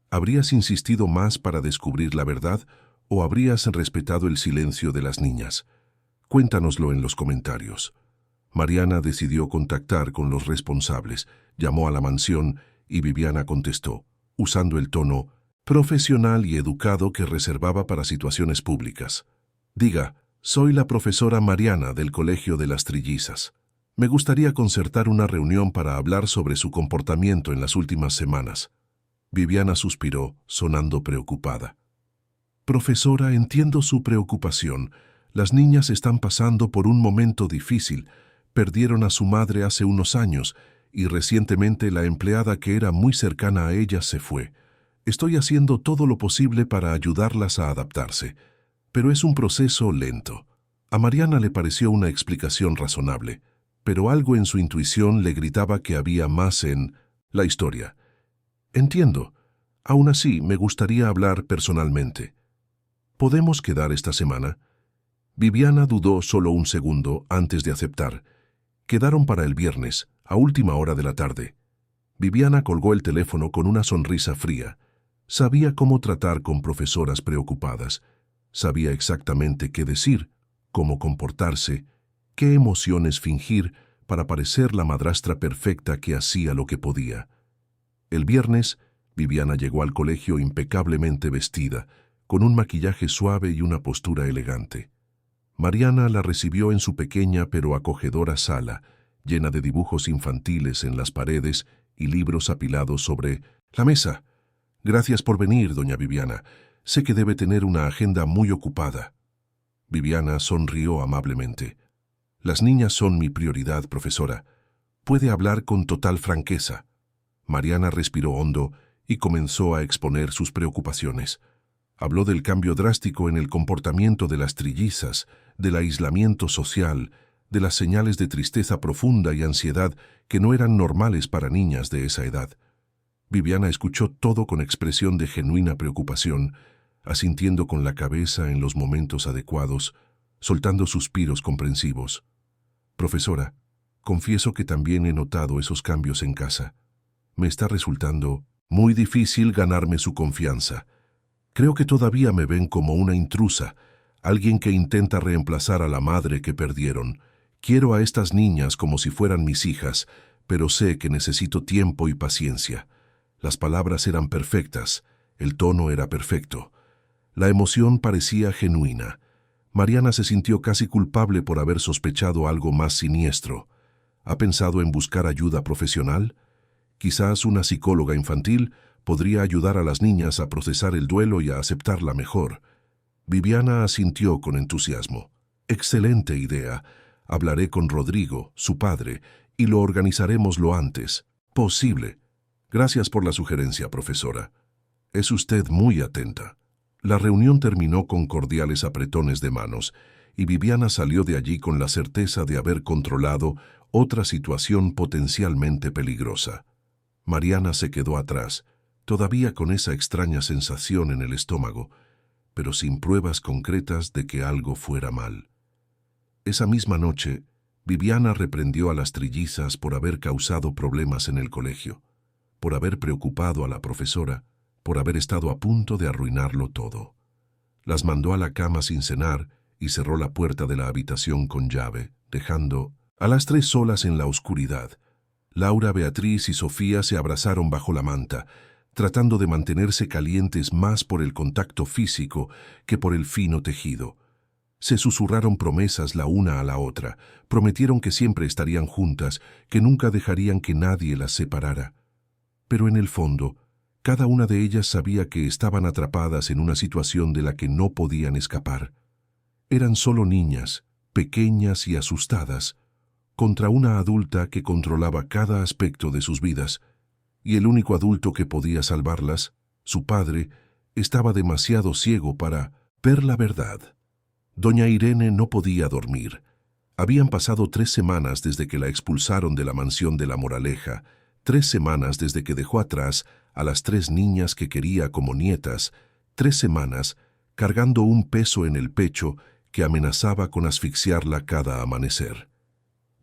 ¿habrías insistido más para descubrir la verdad o habrías respetado el silencio de las niñas? Cuéntanoslo en los comentarios. Mariana decidió contactar con los responsables, llamó a la mansión y Viviana contestó, usando el tono profesional y educado que reservaba para situaciones públicas. Diga, soy la profesora Mariana del Colegio de las Trillizas. Me gustaría concertar una reunión para hablar sobre su comportamiento en las últimas semanas. Viviana suspiró, sonando preocupada. Profesora, entiendo su preocupación. Las niñas están pasando por un momento difícil. Perdieron a su madre hace unos años y recientemente la empleada que era muy cercana a ellas se fue. Estoy haciendo todo lo posible para ayudarlas a adaptarse, pero es un proceso lento. A Mariana le pareció una explicación razonable, pero algo en su intuición le gritaba que había más en la historia. Entiendo. Aún así, me gustaría hablar personalmente. ¿Podemos quedar esta semana? Viviana dudó solo un segundo antes de aceptar. Quedaron para el viernes, a última hora de la tarde. Viviana colgó el teléfono con una sonrisa fría. Sabía cómo tratar con profesoras preocupadas. Sabía exactamente qué decir, cómo comportarse, qué emociones fingir para parecer la madrastra perfecta que hacía lo que podía. El viernes, Viviana llegó al colegio impecablemente vestida, con un maquillaje suave y una postura elegante. Mariana la recibió en su pequeña pero acogedora sala, llena de dibujos infantiles en las paredes y libros apilados sobre la mesa. Gracias por venir, doña Viviana. Sé que debe tener una agenda muy ocupada. Viviana sonrió amablemente. Las niñas son mi prioridad, profesora. Puede hablar con total franqueza. Mariana respiró hondo y comenzó a exponer sus preocupaciones. Habló del cambio drástico en el comportamiento de las trillizas, del aislamiento social, de las señales de tristeza profunda y ansiedad que no eran normales para niñas de esa edad. Viviana escuchó todo con expresión de genuina preocupación, asintiendo con la cabeza en los momentos adecuados, soltando suspiros comprensivos. Profesora, confieso que también he notado esos cambios en casa. Me está resultando muy difícil ganarme su confianza. Creo que todavía me ven como una intrusa, alguien que intenta reemplazar a la madre que perdieron. Quiero a estas niñas como si fueran mis hijas, pero sé que necesito tiempo y paciencia. Las palabras eran perfectas, el tono era perfecto. La emoción parecía genuina. Mariana se sintió casi culpable por haber sospechado algo más siniestro. ¿Ha pensado en buscar ayuda profesional? Quizás una psicóloga infantil podría ayudar a las niñas a procesar el duelo y a aceptarla mejor. Viviana asintió con entusiasmo. Excelente idea. Hablaré con Rodrigo, su padre, y lo organizaremos lo antes posible. Gracias por la sugerencia, profesora. Es usted muy atenta. La reunión terminó con cordiales apretones de manos, y Viviana salió de allí con la certeza de haber controlado otra situación potencialmente peligrosa. Mariana se quedó atrás, todavía con esa extraña sensación en el estómago, pero sin pruebas concretas de que algo fuera mal. Esa misma noche, Viviana reprendió a las trillizas por haber causado problemas en el colegio, por haber preocupado a la profesora, por haber estado a punto de arruinarlo todo. Las mandó a la cama sin cenar y cerró la puerta de la habitación con llave, dejando a las 3 solas en la oscuridad. Laura, Beatriz y Sofía se abrazaron bajo la manta, tratando de mantenerse calientes más por el contacto físico que por el fino tejido. Se susurraron promesas la una a la otra, prometieron que siempre estarían juntas, que nunca dejarían que nadie las separara. Pero en el fondo, cada una de ellas sabía que estaban atrapadas en una situación de la que no podían escapar. Eran solo niñas, pequeñas y asustadas, contra una adulta que controlaba cada aspecto de sus vidas, y el único adulto que podía salvarlas, su padre, estaba demasiado ciego para ver la verdad. Doña Irene no podía dormir. Habían pasado 3 semanas desde que la expulsaron de la mansión de La Moraleja, 3 semanas desde que dejó atrás a las 3 niñas que quería como nietas, 3 semanas, cargando un peso en el pecho que amenazaba con asfixiarla cada amanecer.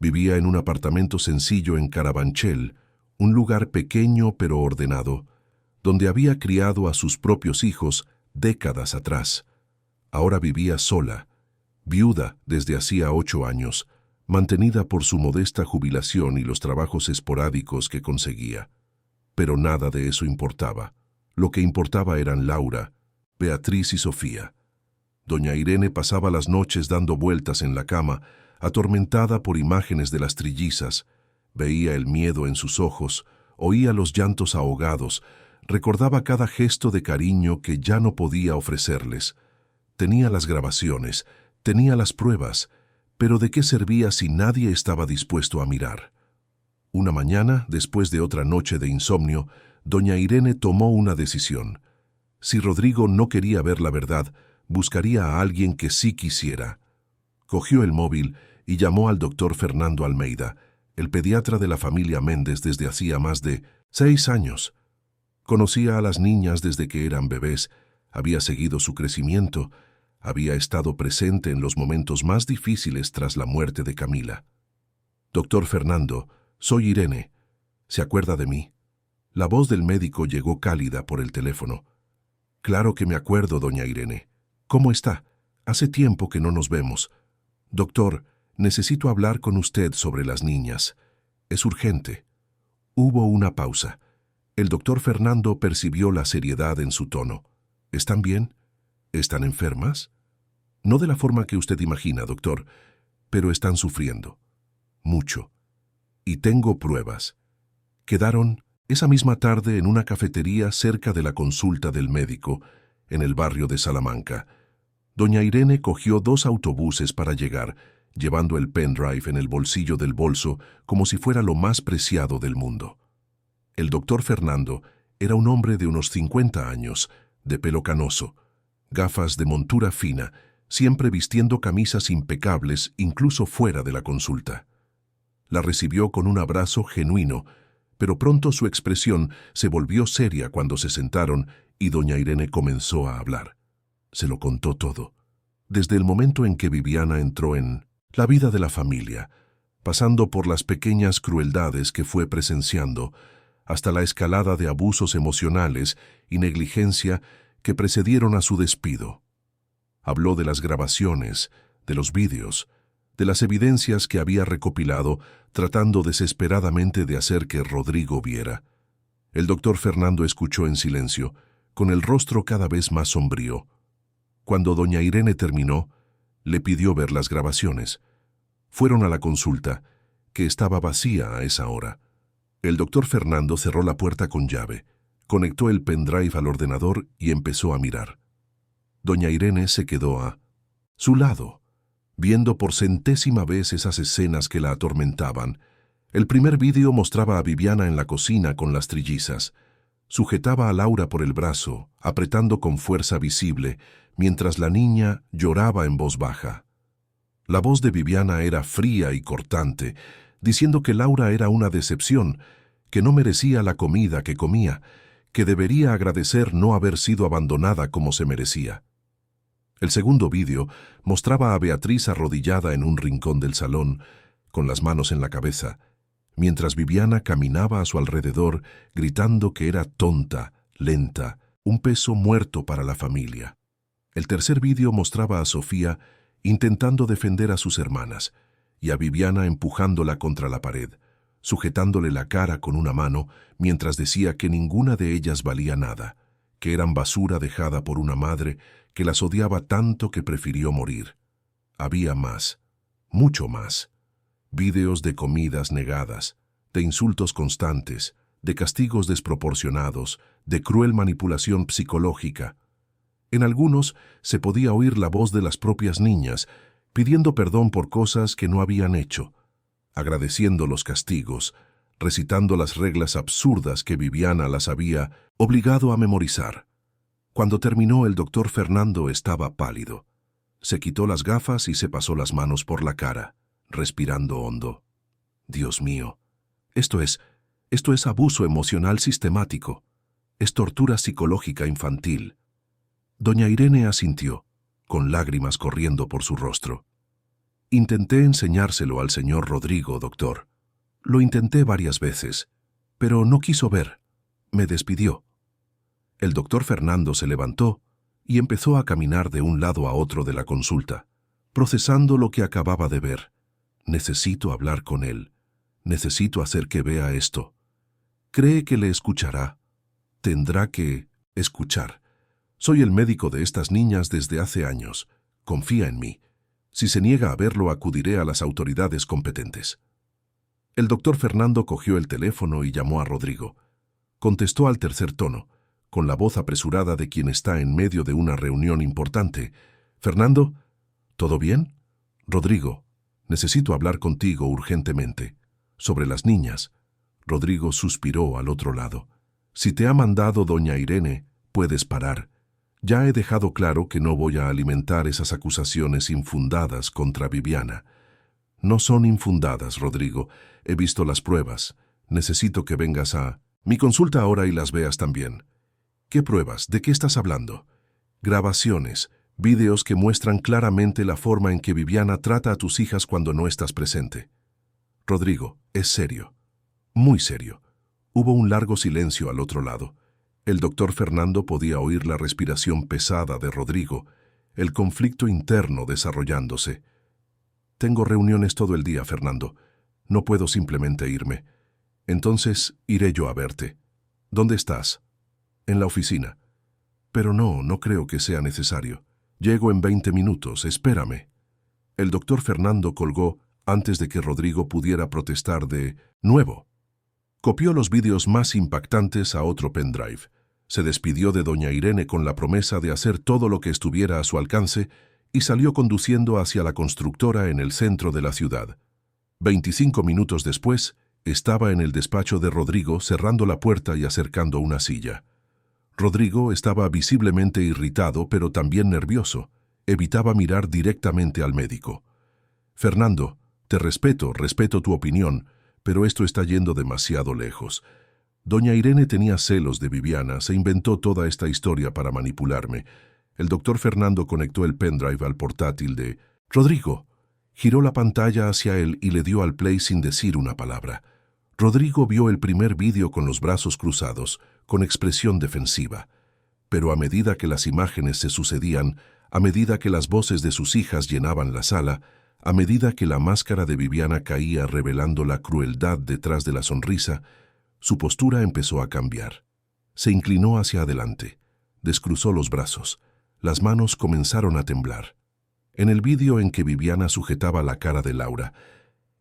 Vivía en un apartamento sencillo en Carabanchel, un lugar pequeño pero ordenado, donde había criado a sus propios hijos décadas atrás. Ahora vivía sola, viuda desde hacía 8 años, mantenida por su modesta jubilación y los trabajos esporádicos que conseguía. Pero nada de eso importaba. Lo que importaba eran Laura, Beatriz y Sofía. Doña Irene pasaba las noches dando vueltas en la cama, atormentada por imágenes de las trillizas. Veía el miedo en sus ojos, oía los llantos ahogados, recordaba cada gesto de cariño que ya no podía ofrecerles. Tenía las grabaciones, tenía las pruebas, pero ¿de qué servía si nadie estaba dispuesto a mirar? Una mañana, después de otra noche de insomnio, doña Irene tomó una decisión. Si Rodrigo no quería ver la verdad, buscaría a alguien que sí quisiera. Cogió el móvil y llamó al doctor Fernando Almeida, el pediatra de la familia Méndez desde hacía más de 6 años. Conocía a las niñas desde que eran bebés, había seguido su crecimiento, había estado presente en los momentos más difíciles tras la muerte de Camila. Doctor Fernando, soy Irene. ¿Se acuerda de mí? La voz del médico llegó cálida por el teléfono. Claro que me acuerdo, doña Irene. ¿Cómo está? Hace tiempo que no nos vemos. Doctor, necesito hablar con usted sobre las niñas. Es urgente. Hubo una pausa. El doctor Fernando percibió la seriedad en su tono. ¿Están bien? ¿Están enfermas? No de la forma que usted imagina, doctor, pero están sufriendo. Mucho. Y tengo pruebas. Quedaron esa misma tarde en una cafetería cerca de la consulta del médico, en el barrio de Salamanca. Doña Irene cogió 2 autobuses para llegar, llevando el pendrive en el bolsillo del bolso como si fuera lo más preciado del mundo. El doctor Fernando era un hombre de unos 50 años, de pelo canoso, gafas de montura fina, siempre vistiendo camisas impecables incluso fuera de la consulta. La recibió con un abrazo genuino, pero pronto su expresión se volvió seria cuando se sentaron y doña Irene comenzó a hablar. Se lo contó todo, desde el momento en que Viviana entró en la vida de la familia, pasando por las pequeñas crueldades que fue presenciando, hasta la escalada de abusos emocionales y negligencia que precedieron a su despido. Habló de las grabaciones, de los vídeos, de las evidencias que había recopilado, tratando desesperadamente de hacer que Rodrigo viera. El doctor Fernando escuchó en silencio, con el rostro cada vez más sombrío. Cuando doña Irene terminó, le pidió ver las grabaciones. Fueron a la consulta, que estaba vacía a esa hora. El doctor Fernando cerró la puerta con llave, conectó el pendrive al ordenador y empezó a mirar. Doña Irene se quedó a su lado, viendo por 100ª vez esas escenas que la atormentaban. El primer vídeo mostraba a Viviana en la cocina con las trillizas. Sujetaba a Laura por el brazo, apretando con fuerza visible, mientras la niña lloraba en voz baja. La voz de Viviana era fría y cortante, diciendo que Laura era una decepción, que no merecía la comida que comía, que debería agradecer no haber sido abandonada como se merecía. El segundo vídeo mostraba a Beatriz arrodillada en un rincón del salón, con las manos en la cabeza, mientras Viviana caminaba a su alrededor gritando que era tonta, lenta, un peso muerto para la familia. El tercer vídeo mostraba a Sofía intentando defender a sus hermanas y a Viviana empujándola contra la pared, sujetándole la cara con una mano mientras decía que ninguna de ellas valía nada, que eran basura dejada por una madre que las odiaba tanto que prefirió morir. Había más, mucho más. Vídeos de comidas negadas, de insultos constantes, de castigos desproporcionados, de cruel manipulación psicológica. En algunos se podía oír la voz de las propias niñas, pidiendo perdón por cosas que no habían hecho, agradeciendo los castigos, recitando las reglas absurdas que Viviana las había obligado a memorizar. Cuando terminó, el doctor Fernando estaba pálido. Se quitó las gafas y se pasó las manos por la cara, respirando hondo. Dios mío, esto es abuso emocional sistemático. Es tortura psicológica infantil. Doña Irene asintió, con lágrimas corriendo por su rostro. Intenté enseñárselo al señor Rodrigo, doctor. Lo intenté varias veces, pero no quiso ver. Me despidió. El doctor Fernando se levantó y empezó a caminar de un lado a otro de la consulta, procesando lo que acababa de ver. Necesito hablar con él. Necesito hacer que vea esto. Cree que le escuchará. Tendrá que escuchar. Soy el médico de estas niñas desde hace años. Confía en mí. Si se niega a verlo, acudiré a las autoridades competentes. El doctor Fernando cogió el teléfono y llamó a Rodrigo. Contestó al tercer tono, con la voz apresurada de quien está en medio de una reunión importante. «Fernando, ¿todo bien?» «Rodrigo, necesito hablar contigo urgentemente. Sobre las niñas». Rodrigo suspiró al otro lado. «Si te ha mandado doña Irene, puedes parar. Ya he dejado claro que no voy a alimentar esas acusaciones infundadas contra Viviana». «No son infundadas, Rodrigo. He visto las pruebas. Necesito que vengas a mi consulta ahora y las veas también». «¿Qué pruebas? ¿De qué estás hablando?» «Grabaciones, vídeos que muestran claramente la forma en que Viviana trata a tus hijas cuando no estás presente». «Rodrigo, es serio. Muy serio». Hubo un largo silencio al otro lado. El doctor Fernando podía oír la respiración pesada de Rodrigo, el conflicto interno desarrollándose. «Tengo reuniones todo el día, Fernando. No puedo simplemente irme. Entonces iré yo a verte». «¿Dónde estás?» «En la oficina». «Pero no creo que sea necesario. Llego en 20 minutos, espérame». El doctor Fernando colgó antes de que Rodrigo pudiera protestar de nuevo. Copió los vídeos más impactantes a otro pendrive. Se despidió de doña Irene con la promesa de hacer todo lo que estuviera a su alcance y salió conduciendo hacia la constructora en el centro de la ciudad. 25 minutos después, estaba en el despacho de Rodrigo cerrando la puerta y acercando una silla. Rodrigo estaba visiblemente irritado, pero también nervioso. Evitaba mirar directamente al médico. «Fernando, te respeto tu opinión, pero esto está yendo demasiado lejos. Doña Irene tenía celos de Viviana, se inventó toda esta historia para manipularme». El doctor Fernando conectó el pendrive al portátil de Rodrigo. Giró la pantalla hacia él y le dio al play sin decir una palabra. Rodrigo vio el primer vídeo con los brazos cruzados, con expresión defensiva. Pero a medida que las imágenes se sucedían, a medida que las voces de sus hijas llenaban la sala, a medida que la máscara de Viviana caía revelando la crueldad detrás de la sonrisa, su postura empezó a cambiar. Se inclinó hacia adelante, descruzó los brazos, las manos comenzaron a temblar. En el vídeo en que Viviana sujetaba la cara de Laura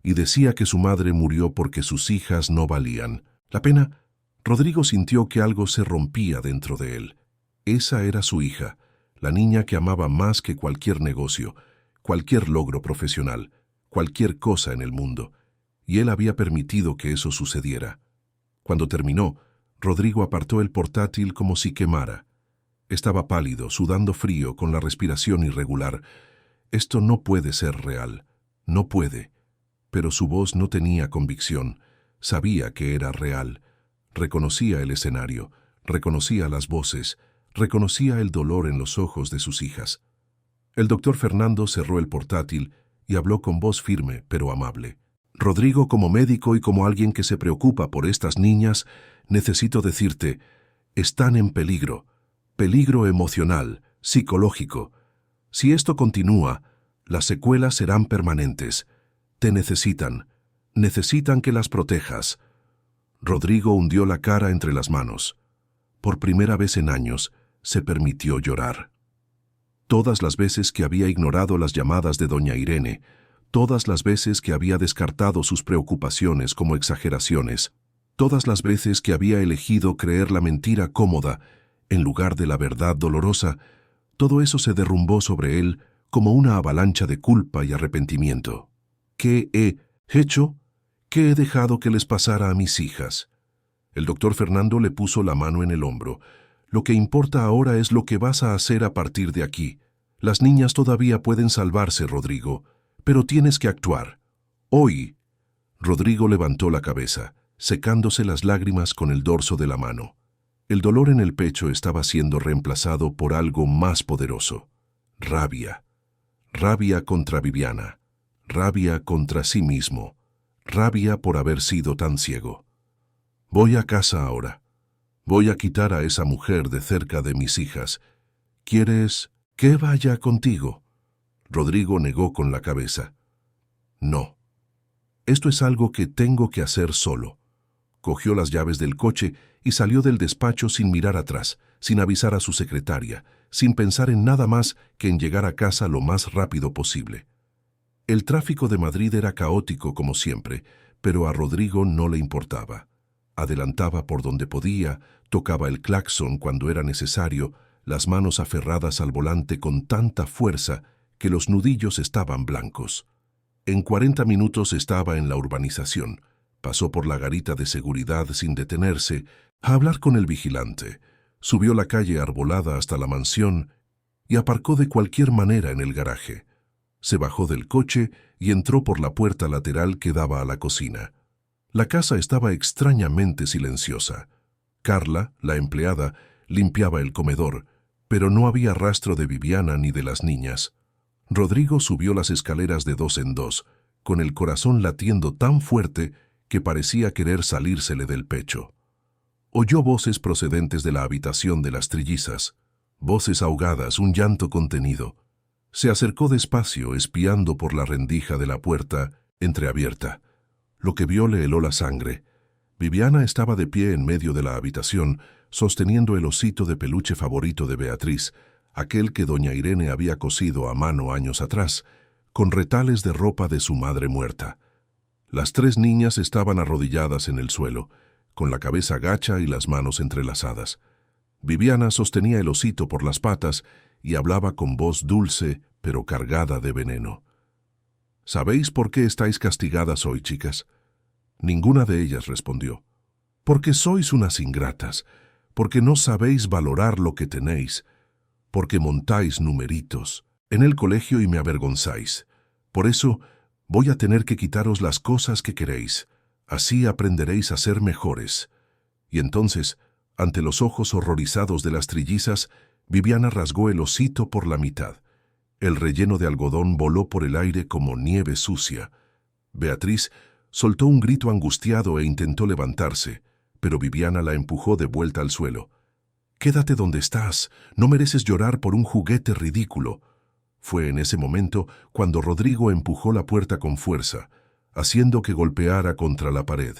y decía que su madre murió porque sus hijas no valían la pena, Rodrigo sintió que algo se rompía dentro de él. Esa era su hija, la niña que amaba más que cualquier negocio, cualquier logro profesional, cualquier cosa en el mundo, y él había permitido que eso sucediera. Cuando terminó, Rodrigo apartó el portátil como si quemara. Estaba pálido, sudando frío, con la respiración irregular. Esto no puede ser real, no puede. Pero su voz no tenía convicción, sabía que era real. Reconocía el escenario, reconocía las voces, reconocía el dolor en los ojos de sus hijas. El doctor Fernando cerró el portátil y habló con voz firme pero amable. «Rodrigo, como médico y como alguien que se preocupa por estas niñas, necesito decirte, están en peligro. Peligro emocional, psicológico. Si esto continúa, las secuelas serán permanentes. Te necesitan que las protejas». Rodrigo hundió la cara entre las manos. Por primera vez en años, se permitió llorar. Todas las veces que había ignorado las llamadas de doña Irene, todas las veces que había descartado sus preocupaciones como exageraciones, todas las veces que había elegido creer la mentira cómoda en lugar de la verdad dolorosa, todo eso se derrumbó sobre él como una avalancha de culpa y arrepentimiento. ¿Qué he hecho? ¿Qué he dejado que les pasara a mis hijas? El doctor Fernando le puso la mano en el hombro. Lo que importa ahora es lo que vas a hacer a partir de aquí. Las niñas todavía pueden salvarse, Rodrigo, pero tienes que actuar. Hoy. Rodrigo levantó la cabeza, secándose las lágrimas con el dorso de la mano. El dolor en el pecho estaba siendo reemplazado por algo más poderoso. Rabia. Rabia contra Viviana. Rabia contra sí mismo. Rabia por haber sido tan ciego. Voy a casa ahora. Voy a quitar a esa mujer de cerca de mis hijas. ¿Quieres que vaya contigo? Rodrigo negó con la cabeza. No. Esto es algo que tengo que hacer solo. Cogió las llaves del coche y salió del despacho sin mirar atrás, sin avisar a su secretaria, sin pensar en nada más que en llegar a casa lo más rápido posible. El tráfico de Madrid era caótico como siempre, pero a Rodrigo no le importaba. Adelantaba por donde podía, tocaba el claxon cuando era necesario, las manos aferradas al volante con tanta fuerza que los nudillos estaban blancos. En 40 minutos estaba en la urbanización. Pasó por la garita de seguridad sin detenerse a hablar con el vigilante. Subió la calle arbolada hasta la mansión y aparcó de cualquier manera en el garaje. Se bajó del coche y entró por la puerta lateral que daba a la cocina. La casa estaba extrañamente silenciosa. Carla, la empleada, limpiaba el comedor, pero no había rastro de Viviana ni de las niñas. Rodrigo subió las escaleras de 2 en 2, con el corazón latiendo tan fuerte que parecía querer salírsele del pecho. Oyó voces procedentes de la habitación de las trillizas, voces ahogadas, un llanto contenido. Se acercó despacio, espiando por la rendija de la puerta, entreabierta. Lo que vio le heló la sangre. Viviana estaba de pie en medio de la habitación, sosteniendo el osito de peluche favorito de Beatriz, aquel que doña Irene había cosido a mano años atrás, con retales de ropa de su madre muerta. Las 3 niñas estaban arrodilladas en el suelo, con la cabeza gacha y las manos entrelazadas. Viviana sostenía el osito por las patas y hablaba con voz dulce, pero cargada de veneno. ¿Sabéis por qué estáis castigadas hoy, chicas? Ninguna de ellas respondió. Porque sois unas ingratas, porque no sabéis valorar lo que tenéis, porque montáis numeritos en el colegio y me avergonzáis. Por eso voy a tener que quitaros las cosas que queréis. Así aprenderéis a ser mejores. Y entonces, ante los ojos horrorizados de las trillizas, Viviana rasgó el osito por la mitad. El relleno de algodón voló por el aire como nieve sucia. Beatriz soltó un grito angustiado e intentó levantarse, pero Viviana la empujó de vuelta al suelo. «Quédate donde estás, no mereces llorar por un juguete ridículo». Fue en ese momento cuando Rodrigo empujó la puerta con fuerza, haciendo que golpeara contra la pared.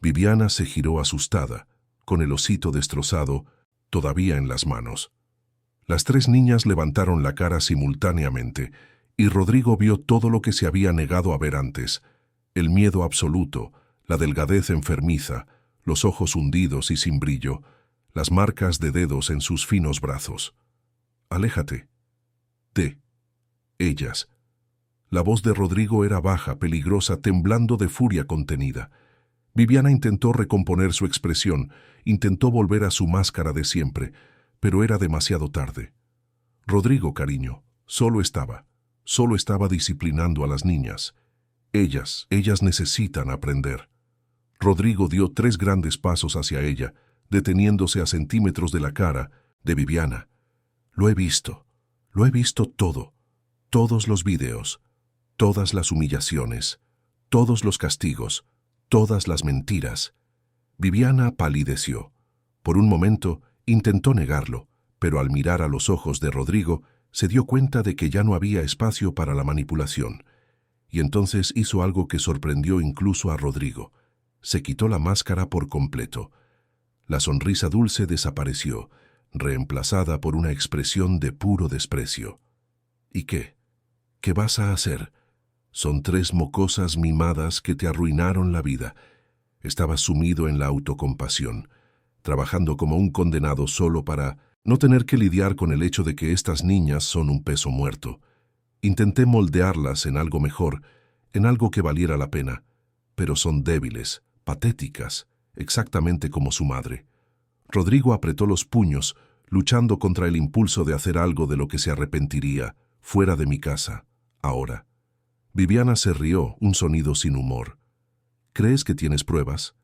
Viviana se giró asustada, con el osito destrozado, todavía en las manos. Las 3 niñas levantaron la cara simultáneamente, y Rodrigo vio todo lo que se había negado a ver antes: el miedo absoluto, la delgadez enfermiza, los ojos hundidos y sin brillo, las marcas de dedos en sus finos brazos. «Aléjate». «De ellas». La voz de Rodrigo era baja, peligrosa, temblando de furia contenida. Viviana intentó recomponer su expresión, intentó volver a su máscara de siempre, pero era demasiado tarde. Rodrigo, cariño, solo estaba disciplinando a las niñas. Ellas necesitan aprender. Rodrigo dio 3 grandes pasos hacia ella, deteniéndose a centímetros de la cara de Viviana. Lo he visto todo, todos los videos, todas las humillaciones, todos los castigos, todas las mentiras. Viviana palideció. Por un momento intentó negarlo, pero al mirar a los ojos de Rodrigo se dio cuenta de que ya no había espacio para la manipulación. Y entonces hizo algo que sorprendió incluso a Rodrigo. Se quitó la máscara por completo. La sonrisa dulce desapareció, reemplazada por una expresión de puro desprecio. ¿Y qué? ¿Qué vas a hacer? Son 3 mocosas mimadas que te arruinaron la vida. Estabas sumido en la autocompasión, trabajando como un condenado solo para no tener que lidiar con el hecho de que estas niñas son un peso muerto. Intenté moldearlas en algo mejor, en algo que valiera la pena, pero son débiles, patéticas, exactamente como su madre. Rodrigo apretó los puños, luchando contra el impulso de hacer algo de lo que se arrepentiría, fuera de mi casa, ahora. Viviana se rió, un sonido sin humor. ¿Crees que tienes pruebas?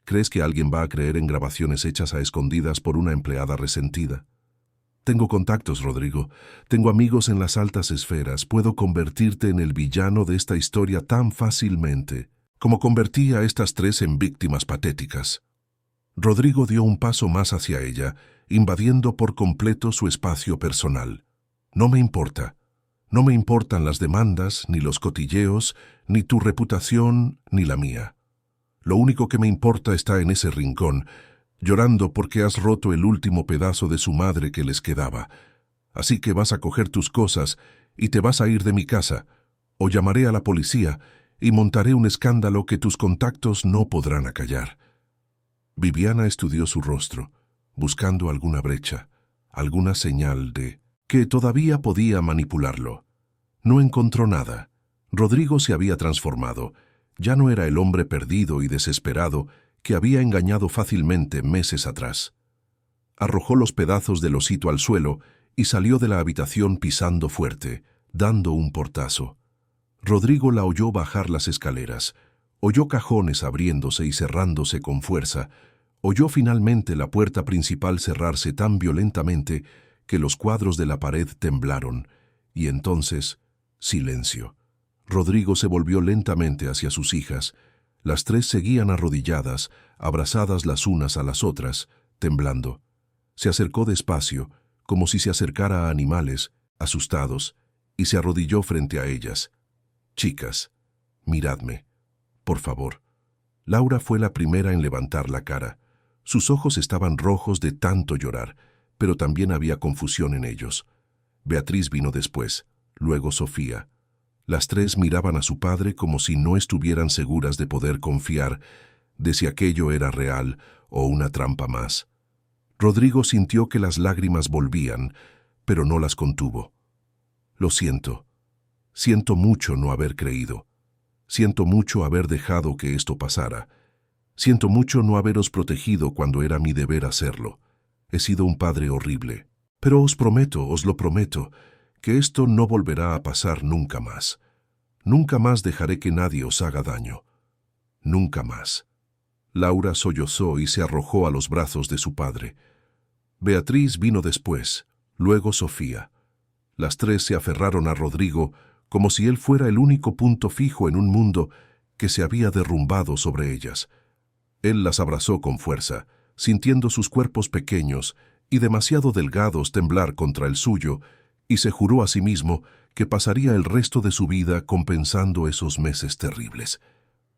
¿Crees que alguien va a creer en grabaciones hechas a escondidas por una empleada resentida? Tengo contactos, Rodrigo. Tengo amigos en las altas esferas. Puedo convertirte en el villano de esta historia tan fácilmente como convertí a estas tres en víctimas patéticas. Rodrigo dio un paso más hacia ella, invadiendo por completo su espacio personal. No me importa. No me importan las demandas, ni los cotilleos, ni tu reputación, ni la mía. Lo único que me importa está en ese rincón, llorando porque has roto el último pedazo de su madre que les quedaba. Así que vas a coger tus cosas y te vas a ir de mi casa, o llamaré a la policía y montaré un escándalo que tus contactos no podrán acallar. Viviana estudió su rostro, buscando alguna brecha, alguna señal de que todavía podía manipularlo. No encontró nada. Rodrigo se había transformado. Ya no era el hombre perdido y desesperado que había engañado fácilmente meses atrás. Arrojó los pedazos del osito al suelo y salió de la habitación pisando fuerte, dando un portazo. Rodrigo la oyó bajar las escaleras, oyó cajones abriéndose y cerrándose con fuerza, oyó finalmente la puerta principal cerrarse tan violentamente que los cuadros de la pared temblaron, y entonces, silencio. Rodrigo se volvió lentamente hacia sus hijas. Las tres seguían arrodilladas, abrazadas las unas a las otras, temblando. Se acercó despacio, como si se acercara a animales, asustados, y se arrodilló frente a ellas. «Chicas, miradme, por favor». Laura fue la primera en levantar la cara. Sus ojos estaban rojos de tanto llorar, pero también había confusión en ellos. Beatriz vino después, luego Sofía. Las tres miraban a su padre como si no estuvieran seguras de poder confiar de si aquello era real o una trampa más. Rodrigo sintió que las lágrimas volvían, pero no las contuvo. «Lo siento. Siento mucho no haber creído. Siento mucho haber dejado que esto pasara. Siento mucho no haberos protegido cuando era mi deber hacerlo. He sido un padre horrible. Pero os lo prometo, que esto no volverá a pasar nunca más. Nunca más dejaré que nadie os haga daño. Nunca más». Laura sollozó y se arrojó a los brazos de su padre. Beatriz vino después, luego Sofía. Las tres se aferraron a Rodrigo como si él fuera el único punto fijo en un mundo que se había derrumbado sobre ellas. Él las abrazó con fuerza, sintiendo sus cuerpos pequeños y demasiado delgados temblar contra el suyo, y se juró a sí mismo que pasaría el resto de su vida compensando esos meses terribles.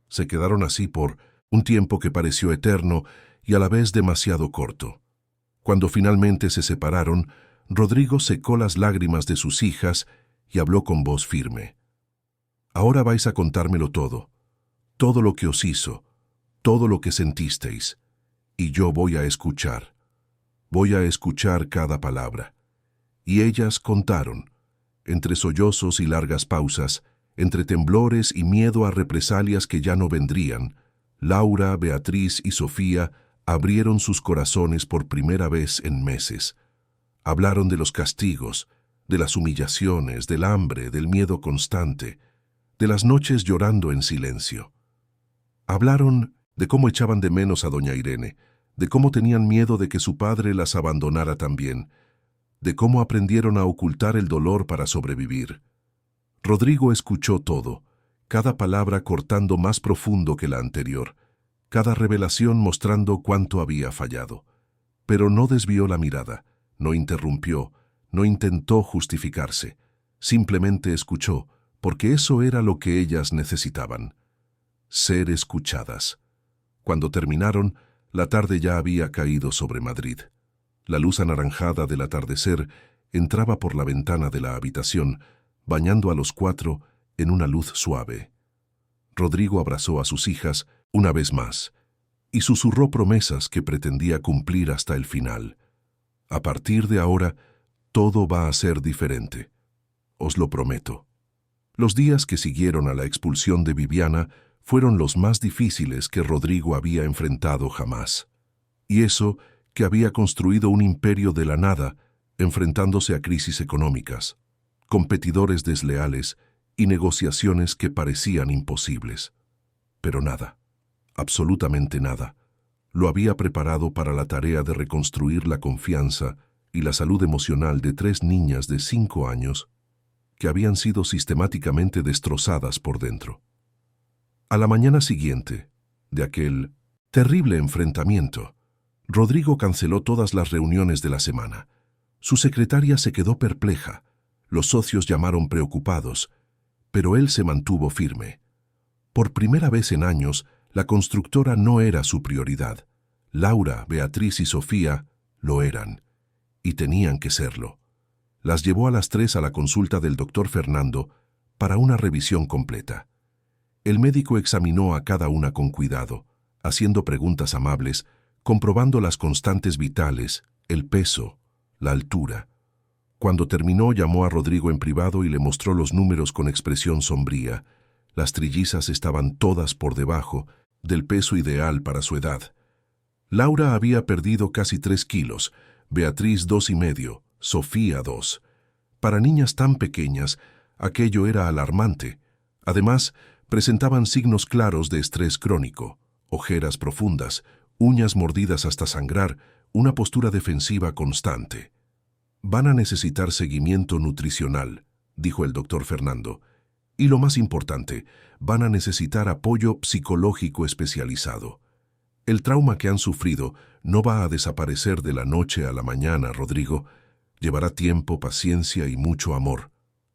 Se quedaron así por un tiempo que pareció eterno y a la vez demasiado corto. Cuando finalmente se separaron, Rodrigo secó las lágrimas de sus hijas y habló con voz firme. «Ahora vais a contármelo todo lo que os hizo, todo lo que sentisteis, y yo voy a escuchar cada palabra». Y ellas contaron, entre sollozos y largas pausas, entre temblores y miedo a represalias que ya no vendrían. Laura, Beatriz y Sofía abrieron sus corazones por primera vez en meses. Hablaron de los castigos, de las humillaciones, del hambre, del miedo constante, de las noches llorando en silencio. Hablaron de cómo echaban de menos a doña Irene, de cómo tenían miedo de que su padre las abandonara también, de cómo aprendieron a ocultar el dolor para sobrevivir. Rodrigo escuchó todo, cada palabra cortando más profundo que la anterior, cada revelación mostrando cuánto había fallado. Pero no desvió la mirada, no interrumpió, no intentó justificarse. Simplemente escuchó, porque eso era lo que ellas necesitaban: ser escuchadas. Cuando terminaron, la tarde ya había caído sobre Madrid. La luz anaranjada del atardecer entraba por la ventana de la habitación, bañando a los cuatro en una luz suave. Rodrigo abrazó a sus hijas una vez más y susurró promesas que pretendía cumplir hasta el final. «A partir de ahora, todo va a ser diferente. Os lo prometo». Los días que siguieron a la expulsión de Viviana fueron los más difíciles que Rodrigo había enfrentado jamás. Y eso que había construido un imperio de la nada, enfrentándose a crisis económicas, competidores desleales y negociaciones que parecían imposibles. Pero nada, absolutamente nada, Lo había preparado para la tarea de reconstruir la confianza y la salud emocional de 3 niñas de 5 años que habían sido sistemáticamente destrozadas por dentro. A la mañana siguiente de aquel terrible enfrentamiento, Rodrigo canceló todas las reuniones de la semana. Su secretaria se quedó perpleja, los socios llamaron preocupados, pero él se mantuvo firme. Por primera vez en años, la constructora no era su prioridad. Laura, Beatriz y Sofía lo eran, y tenían que serlo. Las llevó a las 3 a la consulta del doctor Fernando para una revisión completa. El médico examinó a cada una con cuidado, haciendo preguntas amables, comprobando las constantes vitales, el peso, la altura. Cuando terminó, llamó a Rodrigo en privado y le mostró los números con expresión sombría. Las trillizas estaban todas por debajo del peso ideal para su edad. Laura había perdido casi 3 kilos, Beatriz 2,5, Sofía 2. Para niñas tan pequeñas, aquello era alarmante. Además, presentaban signos claros de estrés crónico, ojeras profundas, uñas mordidas hasta sangrar, una postura defensiva constante. Van a necesitar seguimiento nutricional, dijo el doctor Fernando. Y lo más importante, van a necesitar apoyo psicológico especializado. El trauma que han sufrido no va a desaparecer de la noche a la mañana, Rodrigo. Llevará tiempo, paciencia y mucho amor.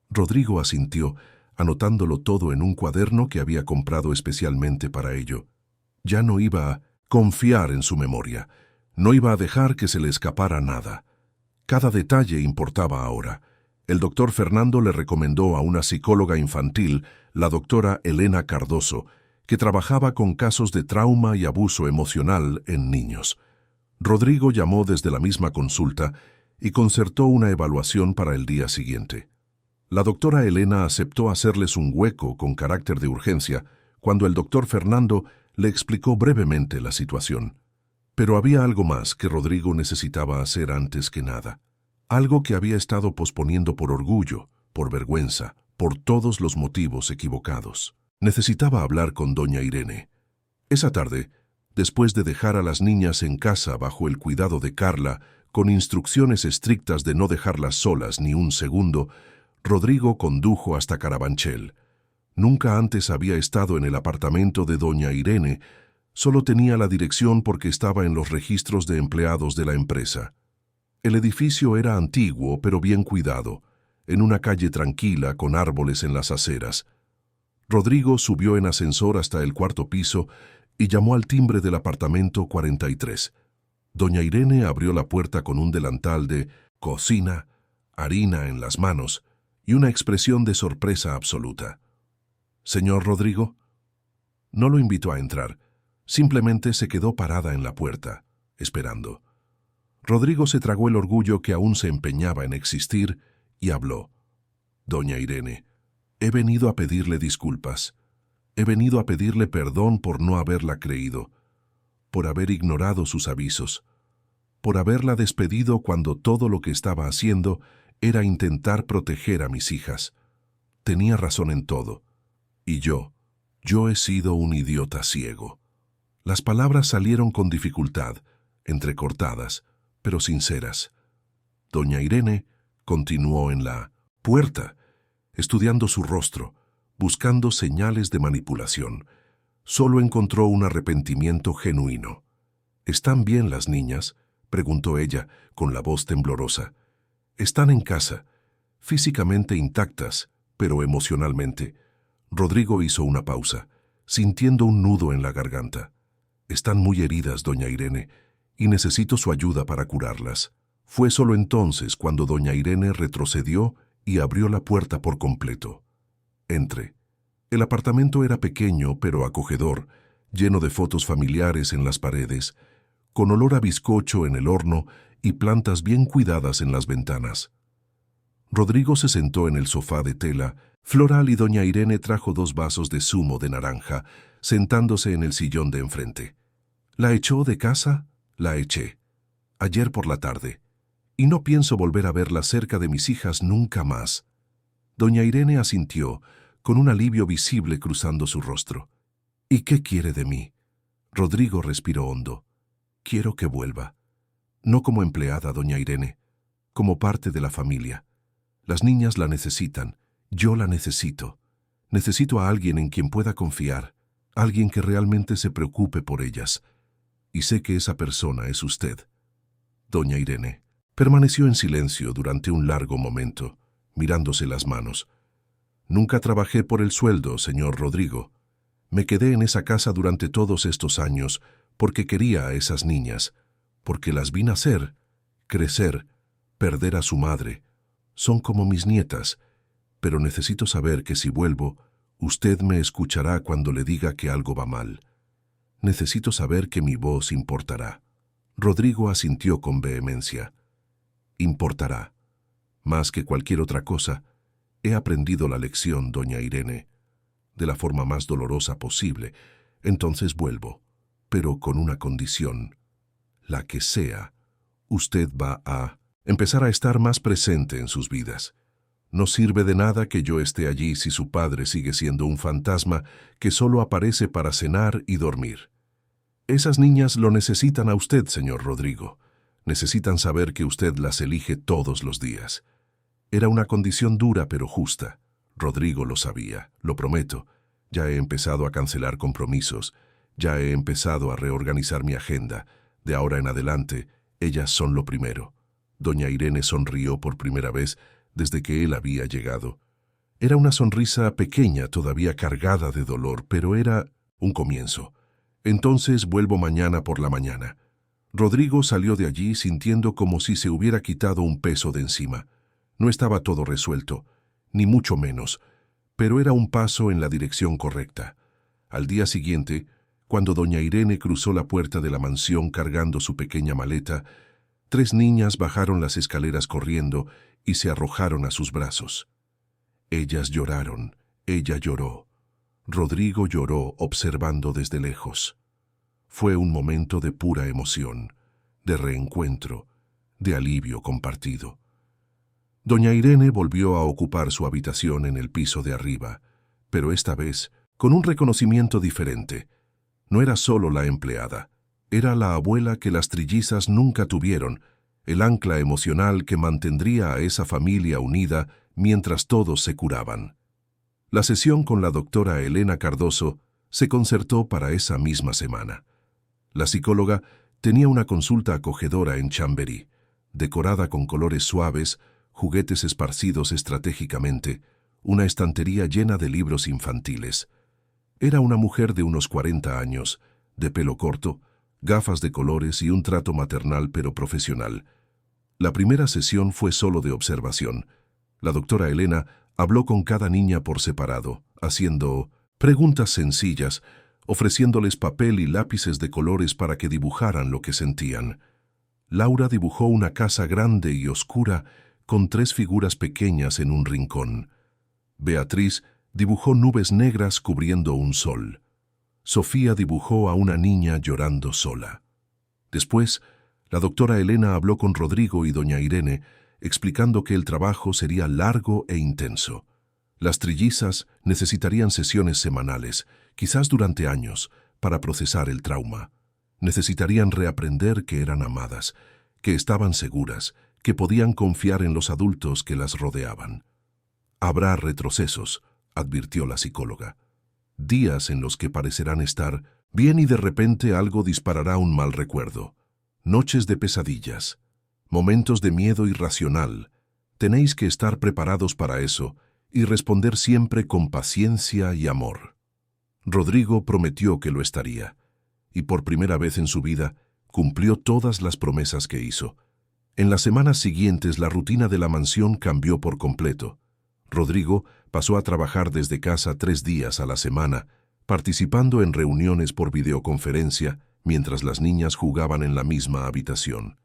Rodrigo asintió, anotándolo todo en un cuaderno que había comprado especialmente para ello. Ya no iba a confiar en su memoria. No iba a dejar que se le escapara nada. Cada detalle importaba ahora. El doctor Fernando le recomendó a una psicóloga infantil, la doctora Elena Cardoso, que trabajaba con casos de trauma y abuso emocional en niños. Rodrigo llamó desde la misma consulta y concertó una evaluación para el día siguiente. La doctora Elena aceptó hacerles un hueco con carácter de urgencia cuando el doctor Fernando le explicó brevemente la situación. Pero había algo más que Rodrigo necesitaba hacer antes que nada. Algo que había estado posponiendo por orgullo, por vergüenza, por todos los motivos equivocados. Necesitaba hablar con doña Irene. Esa tarde, después de dejar a las niñas en casa bajo el cuidado de Carla, con instrucciones estrictas de no dejarlas solas ni un segundo, Rodrigo condujo hasta Carabanchel. Nunca antes había estado en el apartamento de doña Irene, solo tenía la dirección porque estaba en los registros de empleados de la empresa. El edificio era antiguo pero bien cuidado, en una calle tranquila con árboles en las aceras. Rodrigo subió en ascensor hasta el 4º piso y llamó al timbre del apartamento 43. Doña Irene abrió la puerta con un delantal de cocina, harina en las manos y una expresión de sorpresa absoluta. «¿Señor Rodrigo?» No lo invitó a entrar, simplemente se quedó parada en la puerta, esperando. Rodrigo se tragó el orgullo que aún se empeñaba en existir y habló. «Doña Irene, he venido a pedirle disculpas. He venido a pedirle perdón por no haberla creído, por haber ignorado sus avisos, por haberla despedido cuando todo lo que estaba haciendo era intentar proteger a mis hijas. Tenía razón en todo. Y yo he sido un idiota ciego». Las palabras salieron con dificultad, entrecortadas, pero sinceras. Doña Irene continuó en la puerta, estudiando su rostro, buscando señales de manipulación. Solo encontró un arrepentimiento genuino. «¿Están bien las niñas?», preguntó ella, con la voz temblorosa. «Están en casa, físicamente intactas, pero emocionalmente». Rodrigo hizo una pausa, sintiendo un nudo en la garganta. «Están muy heridas, doña Irene, y necesito su ayuda para curarlas». Fue solo entonces cuando doña Irene retrocedió y abrió la puerta por completo. «Entre». El apartamento era pequeño pero acogedor, lleno de fotos familiares en las paredes, con olor a bizcocho en el horno y plantas bien cuidadas en las ventanas. Rodrigo se sentó en el sofá de tela floral y doña Irene trajo 2 vasos de zumo de naranja, sentándose en el sillón de enfrente. «¿La echó de casa?» «La eché. Ayer por la tarde. Y no pienso volver a verla cerca de mis hijas nunca más». Doña Irene asintió, con un alivio visible cruzando su rostro. «¿Y qué quiere de mí?» Rodrigo respiró hondo. Quiero que vuelva. No como empleada, doña Irene, como parte de la familia. Las niñas la necesitan. Yo la necesito. Necesito a alguien en quien pueda confiar, alguien que realmente se preocupe por ellas. Y sé que esa persona es usted. Doña Irene permaneció en silencio durante un largo momento, mirándose las manos. Nunca trabajé por el sueldo, señor Rodrigo. Me quedé en esa casa durante todos estos años porque quería a esas niñas, porque las vi nacer, crecer, perder a su madre. Son como mis nietas, pero necesito saber que si vuelvo, usted me escuchará cuando le diga que algo va mal. Necesito saber que mi voz importará. Rodrigo asintió con vehemencia. Importará. Más que cualquier otra cosa, he aprendido la lección, doña Irene, de la forma más dolorosa posible. Entonces vuelvo, pero con una condición. La que sea, usted va a empezar a estar más presente en sus vidas. No sirve de nada que yo esté allí si su padre sigue siendo un fantasma que solo aparece para cenar y dormir. Esas niñas lo necesitan a usted, señor Rodrigo. Necesitan saber que usted las elige todos los días. Era una condición dura pero justa. Rodrigo lo sabía, lo prometo. Ya he empezado a cancelar compromisos. Ya he empezado a reorganizar mi agenda. De ahora en adelante, ellas son lo primero. Doña Irene sonrió por primera vez desde que él había llegado. Era una sonrisa pequeña, todavía cargada de dolor, pero era un comienzo. Entonces vuelvo mañana por la mañana. Rodrigo salió de allí sintiendo como si se hubiera quitado un peso de encima. No estaba todo resuelto, ni mucho menos, pero era un paso en la dirección correcta. Al día siguiente, cuando doña Irene cruzó la puerta de la mansión cargando su pequeña maleta, 3 niñas bajaron las escaleras corriendo y se arrojaron a sus brazos. Ellas lloraron, ella lloró. Rodrigo lloró observando desde lejos. Fue un momento de pura emoción, de reencuentro, de alivio compartido. Doña Irene volvió a ocupar su habitación en el piso de arriba, pero esta vez con un reconocimiento diferente. No era solo la empleada, era la abuela que las trillizas nunca tuvieron, el ancla emocional que mantendría a esa familia unida mientras todos se curaban. La sesión con la doctora Elena Cardoso se concertó para esa misma semana. La psicóloga tenía una consulta acogedora en Chamberí, decorada con colores suaves, juguetes esparcidos estratégicamente, una estantería llena de libros infantiles. Era una mujer de unos 40 años, de pelo corto, gafas de colores y un trato maternal pero profesional. La primera sesión fue solo de observación. La doctora Elena habló con cada niña por separado, haciendo preguntas sencillas, ofreciéndoles papel y lápices de colores para que dibujaran lo que sentían. Laura dibujó una casa grande y oscura con 3 figuras pequeñas en un rincón. Beatriz dibujó nubes negras cubriendo un sol. Sofía dibujó a una niña llorando sola. Después, la doctora Elena habló con Rodrigo y doña Irene, explicando que el trabajo sería largo e intenso. Las trillizas necesitarían sesiones semanales, quizás durante años, para procesar el trauma. Necesitarían reaprender que eran amadas, que estaban seguras, que podían confiar en los adultos que las rodeaban. Habrá retrocesos, advirtió la psicóloga. Días en los que parecerán estar bien y de repente algo disparará un mal recuerdo. Noches de pesadillas, momentos de miedo irracional. Tenéis que estar preparados para eso y responder siempre con paciencia y amor. Rodrigo prometió que lo estaría, y por primera vez en su vida cumplió todas las promesas que hizo. En las semanas siguientes la rutina de la mansión cambió por completo. Rodrigo pasó a trabajar desde casa 3 días a la semana, participando en reuniones por videoconferencia mientras las niñas jugaban en la misma habitación.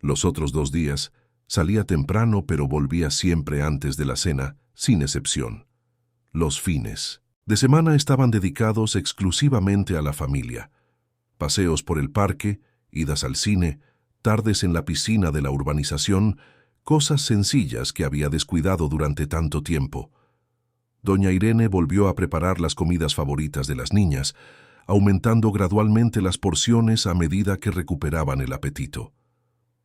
Los otros 2 días salía temprano pero volvía siempre antes de la cena, sin excepción. Los fines de semana estaban dedicados exclusivamente a la familia. Paseos por el parque, idas al cine, tardes en la piscina de la urbanización, cosas sencillas que había descuidado durante tanto tiempo. Doña Irene volvió a preparar las comidas favoritas de las niñas, aumentando gradualmente las porciones a medida que recuperaban el apetito.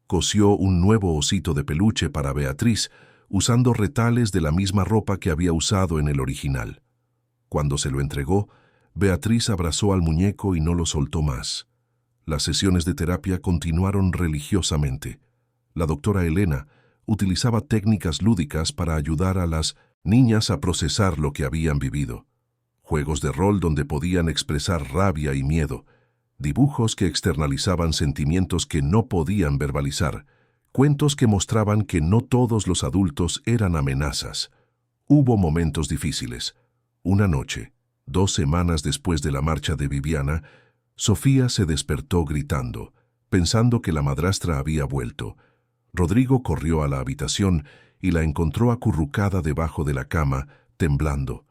Cosió un nuevo osito de peluche para Beatriz, usando retales de la misma ropa que había usado en el original. Cuando se lo entregó, Beatriz abrazó al muñeco y no lo soltó más. Las sesiones de terapia continuaron religiosamente. La doctora Elena utilizaba técnicas lúdicas para ayudar a las niñas a procesar lo que habían vivido. Juegos de rol donde podían expresar rabia y miedo, dibujos que externalizaban sentimientos que no podían verbalizar, cuentos que mostraban que no todos los adultos eran amenazas. Hubo momentos difíciles. Una noche, 2 semanas después de la marcha de Viviana, Sofía se despertó gritando, pensando que la madrastra había vuelto. Rodrigo corrió a la habitación y la encontró acurrucada debajo de la cama, temblando.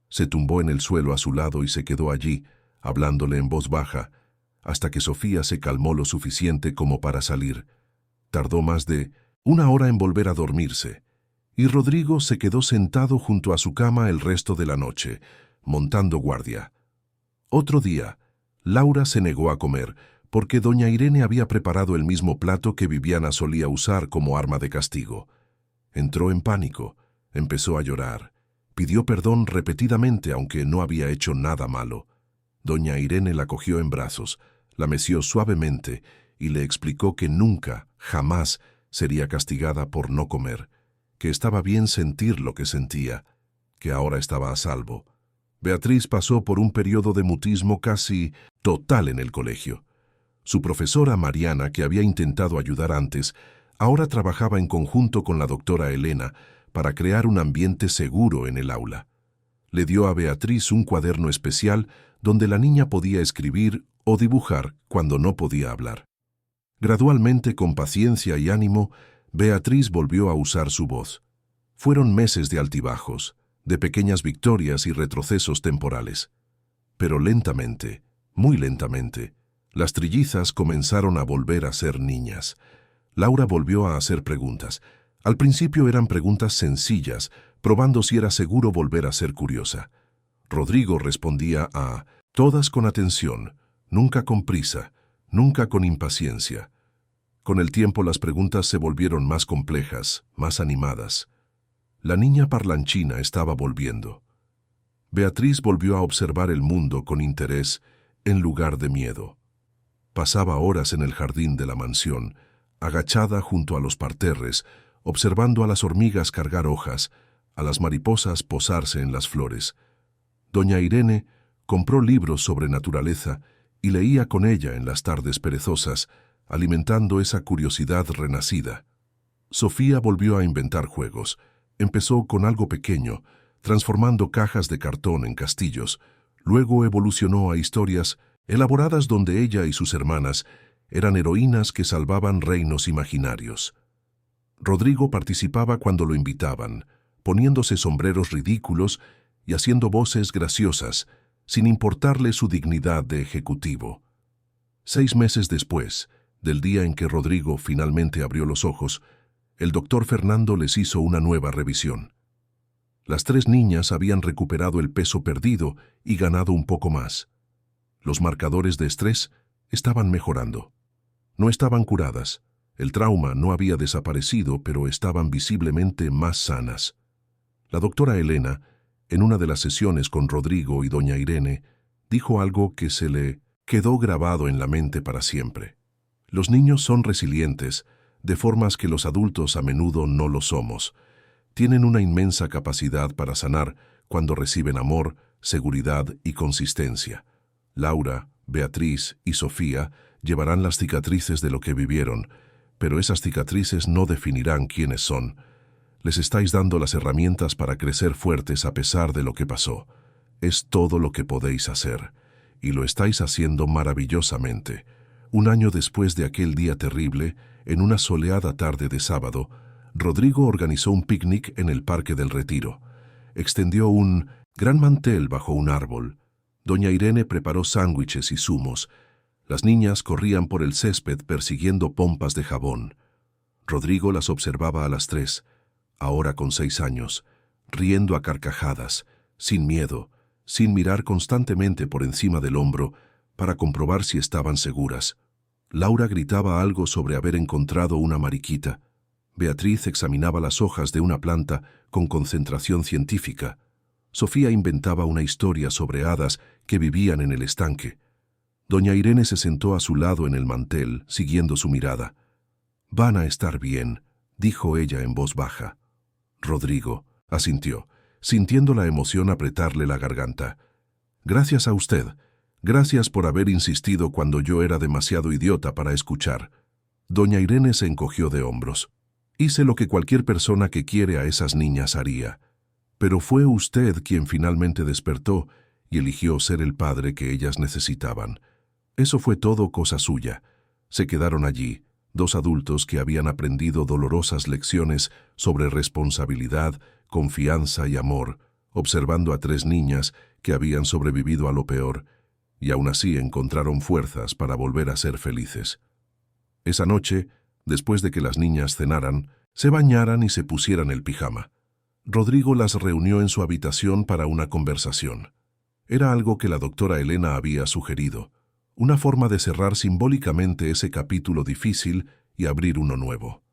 Se tumbó en el suelo a su lado y se quedó allí, hablándole en voz baja, hasta que Sofía se calmó lo suficiente como para salir. Tardó más de 1 hora en volver a dormirse, y Rodrigo se quedó sentado junto a su cama el resto de la noche, montando guardia. Otro día, Laura se negó a comer, porque doña Irene había preparado el mismo plato que Viviana solía usar como arma de castigo. Entró en pánico, empezó a llorar, pidió perdón repetidamente aunque no había hecho nada malo. Doña Irene la cogió en brazos, la meció suavemente y le explicó que nunca, jamás, sería castigada por no comer, que estaba bien sentir lo que sentía, que ahora estaba a salvo. Beatriz pasó por un periodo de mutismo casi total en el colegio. Su profesora Mariana, que había intentado ayudar antes, ahora trabajaba en conjunto con la doctora Elena para crear un ambiente seguro en el aula. Le dio a Beatriz un cuaderno especial donde la niña podía escribir o dibujar cuando no podía hablar. Gradualmente, con paciencia y ánimo, Beatriz volvió a usar su voz. Fueron meses de altibajos, de pequeñas victorias y retrocesos temporales. Pero lentamente, muy lentamente, las trillizas comenzaron a volver a ser niñas. Laura volvió a hacer preguntas. Al principio eran preguntas sencillas, probando si era seguro volver a ser curiosa. Rodrigo respondía a todas con atención, nunca con prisa, nunca con impaciencia. Con el tiempo las preguntas se volvieron más complejas, más animadas. La niña parlanchina estaba volviendo. Beatriz volvió a observar el mundo con interés en lugar de miedo. Pasaba horas en el jardín de la mansión, agachada junto a los parterres, observando a las hormigas cargar hojas, a las mariposas posarse en las flores. Doña Irene compró libros sobre naturaleza y leía con ella en las tardes perezosas, alimentando esa curiosidad renacida. Sofía volvió a inventar juegos. Empezó con algo pequeño, transformando cajas de cartón en castillos. Luego evolucionó a historias elaboradas donde ella y sus hermanas eran heroínas que salvaban reinos imaginarios. Rodrigo participaba cuando lo invitaban, poniéndose sombreros ridículos y haciendo voces graciosas, sin importarle su dignidad de ejecutivo. 6 meses después, del día en que Rodrigo finalmente abrió los ojos, el doctor Fernando les hizo una nueva revisión. Las 3 niñas habían recuperado el peso perdido y ganado un poco más. Los marcadores de estrés estaban mejorando. No estaban curadas. El trauma no había desaparecido, pero estaban visiblemente más sanas. La doctora Elena, en una de las sesiones con Rodrigo y doña Irene, dijo algo que se le quedó grabado en la mente para siempre. Los niños son resilientes, de formas que los adultos a menudo no lo somos. Tienen una inmensa capacidad para sanar cuando reciben amor, seguridad y consistencia. Laura, Beatriz y Sofía llevarán las cicatrices de lo que vivieron, pero esas cicatrices no definirán quiénes son. Les estáis dando las herramientas para crecer fuertes a pesar de lo que pasó. Es todo lo que podéis hacer, y lo estáis haciendo maravillosamente. 1 año después de aquel día terrible, en una soleada tarde de sábado, Rodrigo organizó un picnic en el Parque del Retiro. Extendió un gran mantel bajo un árbol. Doña Irene preparó sándwiches y zumos. Las niñas corrían por el césped persiguiendo pompas de jabón. Rodrigo las observaba a las 3, ahora con 6 años, riendo a carcajadas, sin miedo, sin mirar constantemente por encima del hombro para comprobar si estaban seguras. Laura gritaba algo sobre haber encontrado una mariquita. Beatriz examinaba las hojas de una planta con concentración científica. Sofía inventaba una historia sobre hadas que vivían en el estanque. Doña Irene se sentó a su lado en el mantel, siguiendo su mirada. «Van a estar bien», dijo ella en voz baja. Rodrigo asintió, sintiendo la emoción apretarle la garganta. «Gracias a usted. Gracias por haber insistido cuando yo era demasiado idiota para escuchar». Doña Irene se encogió de hombros. «Hice lo que cualquier persona que quiere a esas niñas haría. Pero fue usted quien finalmente despertó y eligió ser el padre que ellas necesitaban. Eso fue todo cosa suya». Se quedaron allí, dos adultos que habían aprendido dolorosas lecciones sobre responsabilidad, confianza y amor, observando a tres niñas que habían sobrevivido a lo peor, y aún así encontraron fuerzas para volver a ser felices. Esa noche, después de que las niñas cenaran, se bañaran y se pusieran el pijama, Rodrigo las reunió en su habitación para una conversación. Era algo que la doctora Elena había sugerido, una forma de cerrar simbólicamente ese capítulo difícil y abrir uno nuevo.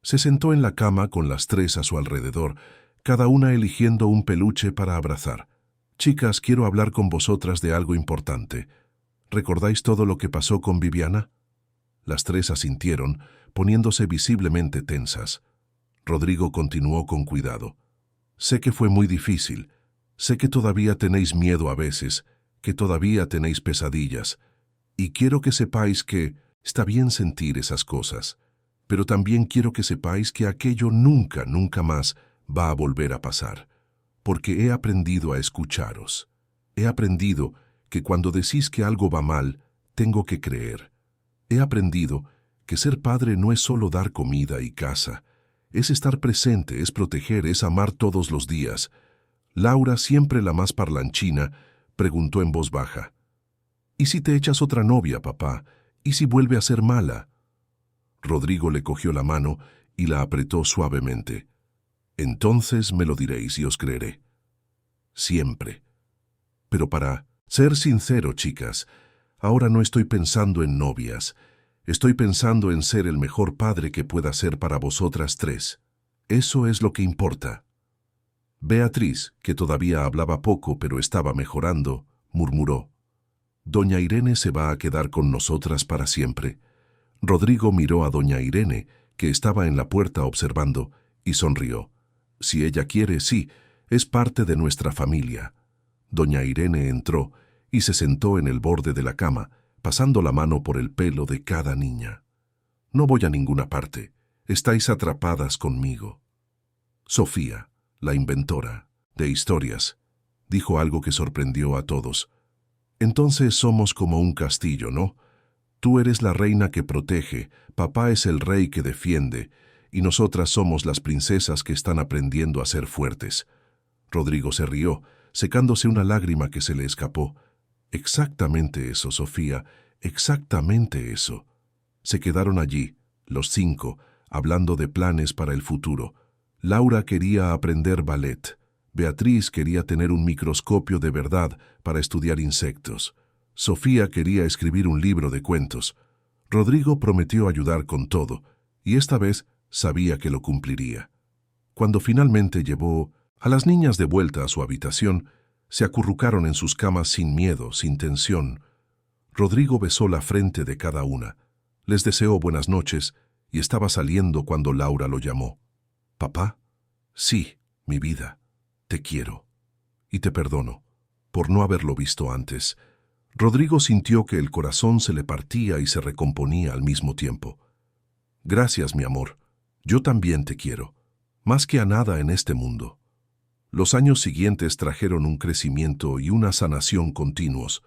Se sentó en la cama con las tres a su alrededor, cada una eligiendo un peluche para abrazar. «Chicas, quiero hablar con vosotras de algo importante. ¿Recordáis todo lo que pasó con Viviana?» Las tres asintieron, poniéndose visiblemente tensas. Rodrigo continuó con cuidado. «Sé que fue muy difícil. Sé que todavía tenéis miedo a veces, que todavía tenéis pesadillas. Y quiero que sepáis que está bien sentir esas cosas, pero también quiero que sepáis que aquello nunca, nunca más va a volver a pasar, porque he aprendido a escucharos. He aprendido que cuando decís que algo va mal, tengo que creer. He aprendido que ser padre no es solo dar comida y casa, es estar presente, es proteger, es amar todos los días». Laura, siempre la más parlanchina, preguntó en voz baja: «¿Y si te echas otra novia, papá? ¿Y si vuelve a ser mala?» Rodrigo le cogió la mano y la apretó suavemente. «Entonces me lo diréis y os creeré. Siempre. Pero para ser sincero, chicas, ahora no estoy pensando en novias. Estoy pensando en ser el mejor padre que pueda ser para vosotras tres. Eso es lo que importa». Beatriz, que todavía hablaba poco pero estaba mejorando, murmuró: «Doña Irene se va a quedar con nosotras para siempre». Rodrigo miró a doña Irene, que estaba en la puerta observando, y sonrió. «Si ella quiere, sí, es parte de nuestra familia». Doña Irene entró y se sentó en el borde de la cama, pasando la mano por el pelo de cada niña. «No voy a ninguna parte. Estáis atrapadas conmigo». Sofía, la inventora de historias, dijo algo que sorprendió a todos. «Entonces somos como un castillo, ¿no? Tú eres la reina que protege, papá es el rey que defiende, y nosotras somos las princesas que están aprendiendo a ser fuertes». Rodrigo se rió, secándose una lágrima que se le escapó. «Exactamente eso, Sofía, exactamente eso». Se quedaron allí, los cinco, hablando de planes para el futuro. Laura quería aprender ballet. Beatriz quería tener un microscopio de verdad para estudiar insectos. Sofía quería escribir un libro de cuentos. Rodrigo prometió ayudar con todo, y esta vez sabía que lo cumpliría. Cuando finalmente llevó a las niñas de vuelta a su habitación, se acurrucaron en sus camas sin miedo, sin tensión. Rodrigo besó la frente de cada una, les deseó buenas noches y estaba saliendo cuando Laura lo llamó. «Papá, sí, mi vida, te quiero y te perdono por no haberlo visto antes». Rodrigo sintió que el corazón se le partía y se recomponía al mismo tiempo. «Gracias, mi amor. Yo también te quiero, más que a nada en este mundo». Los años siguientes trajeron un crecimiento y una sanación continuos.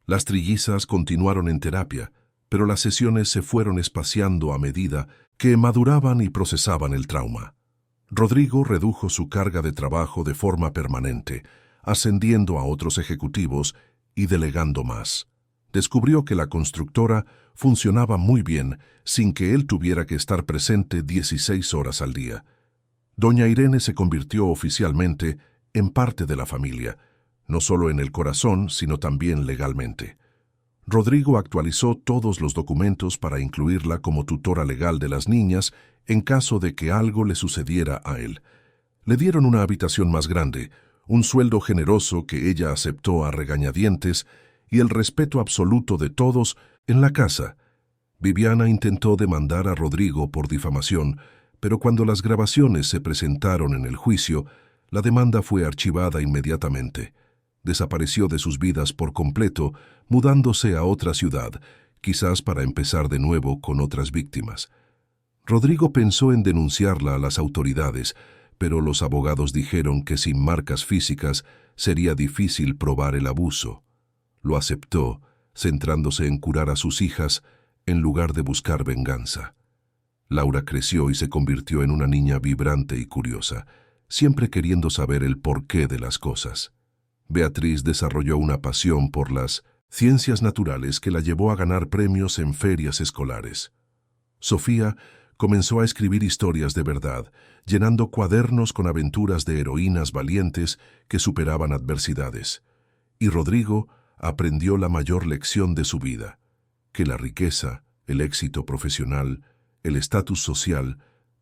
Las trillizas continuaron en terapia, pero las sesiones se fueron espaciando a medida que maduraban y procesaban el trauma. Rodrigo redujo su carga de trabajo de forma permanente, ascendiendo a otros ejecutivos y delegando más. Descubrió que la constructora funcionaba muy bien sin que él tuviera que estar presente 16 horas al día. Doña Irene se convirtió oficialmente en parte de la familia. no solo en el corazón, sino también legalmente. Rodrigo actualizó todos los documentos para incluirla como tutora legal de las niñas en caso de que algo le sucediera a él. Le dieron una habitación más grande, un sueldo generoso que ella aceptó a regañadientes y el respeto absoluto de todos en la casa. Viviana intentó demandar a Rodrigo por difamación, pero cuando las grabaciones se presentaron en el juicio, la demanda fue archivada inmediatamente. Desapareció de sus vidas por completo, mudándose a otra ciudad, quizás para empezar de nuevo con otras víctimas. Rodrigo pensó en denunciarla a las autoridades, pero los abogados dijeron que sin marcas físicas sería difícil probar el abuso. Lo aceptó, centrándose en curar a sus hijas en lugar de buscar venganza. Laura creció y se convirtió en una niña vibrante y curiosa, siempre queriendo saber el porqué de las cosas. Beatriz desarrolló una pasión por las ciencias naturales que la llevó a ganar premios en ferias escolares. Sofía comenzó a escribir historias de verdad, llenando cuadernos con aventuras de heroínas valientes que superaban adversidades. Y Rodrigo aprendió la mayor lección de su vida, que la riqueza, el éxito profesional, el estatus social,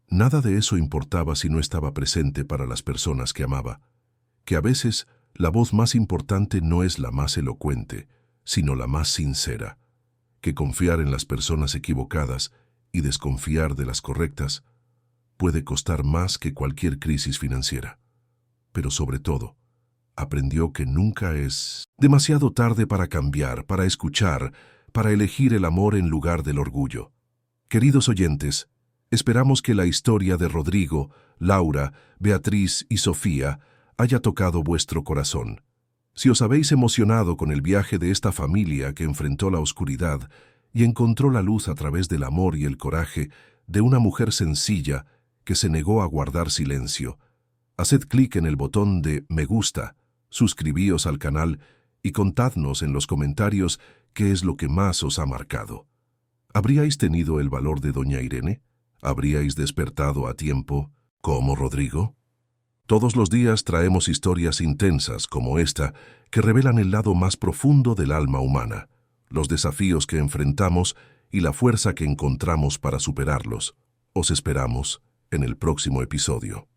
nada de eso importaba si no estaba presente para las personas que amaba, que a veces la voz más importante no es la más elocuente, sino la más sincera, que confiar en las personas equivocadas y desconfiar de las correctas puede costar más que cualquier crisis financiera. Pero sobre todo, aprendió que nunca es demasiado tarde para cambiar, para escuchar, para elegir el amor en lugar del orgullo. Queridos oyentes, esperamos que la historia de Rodrigo, Laura, Beatriz y Sofía haya tocado vuestro corazón. Si os habéis emocionado con el viaje de esta familia que enfrentó la oscuridad y encontró la luz a través del amor y el coraje de una mujer sencilla que se negó a guardar silencio, haced clic en el botón de me gusta, suscribíos al canal y contadnos en los comentarios qué es lo que más os ha marcado. ¿Habríais tenido el valor de doña Irene? ¿Habríais despertado a tiempo como Rodrigo? Todos los días traemos historias intensas como esta que revelan el lado más profundo del alma humana, los desafíos que enfrentamos y la fuerza que encontramos para superarlos. Os esperamos en el próximo episodio.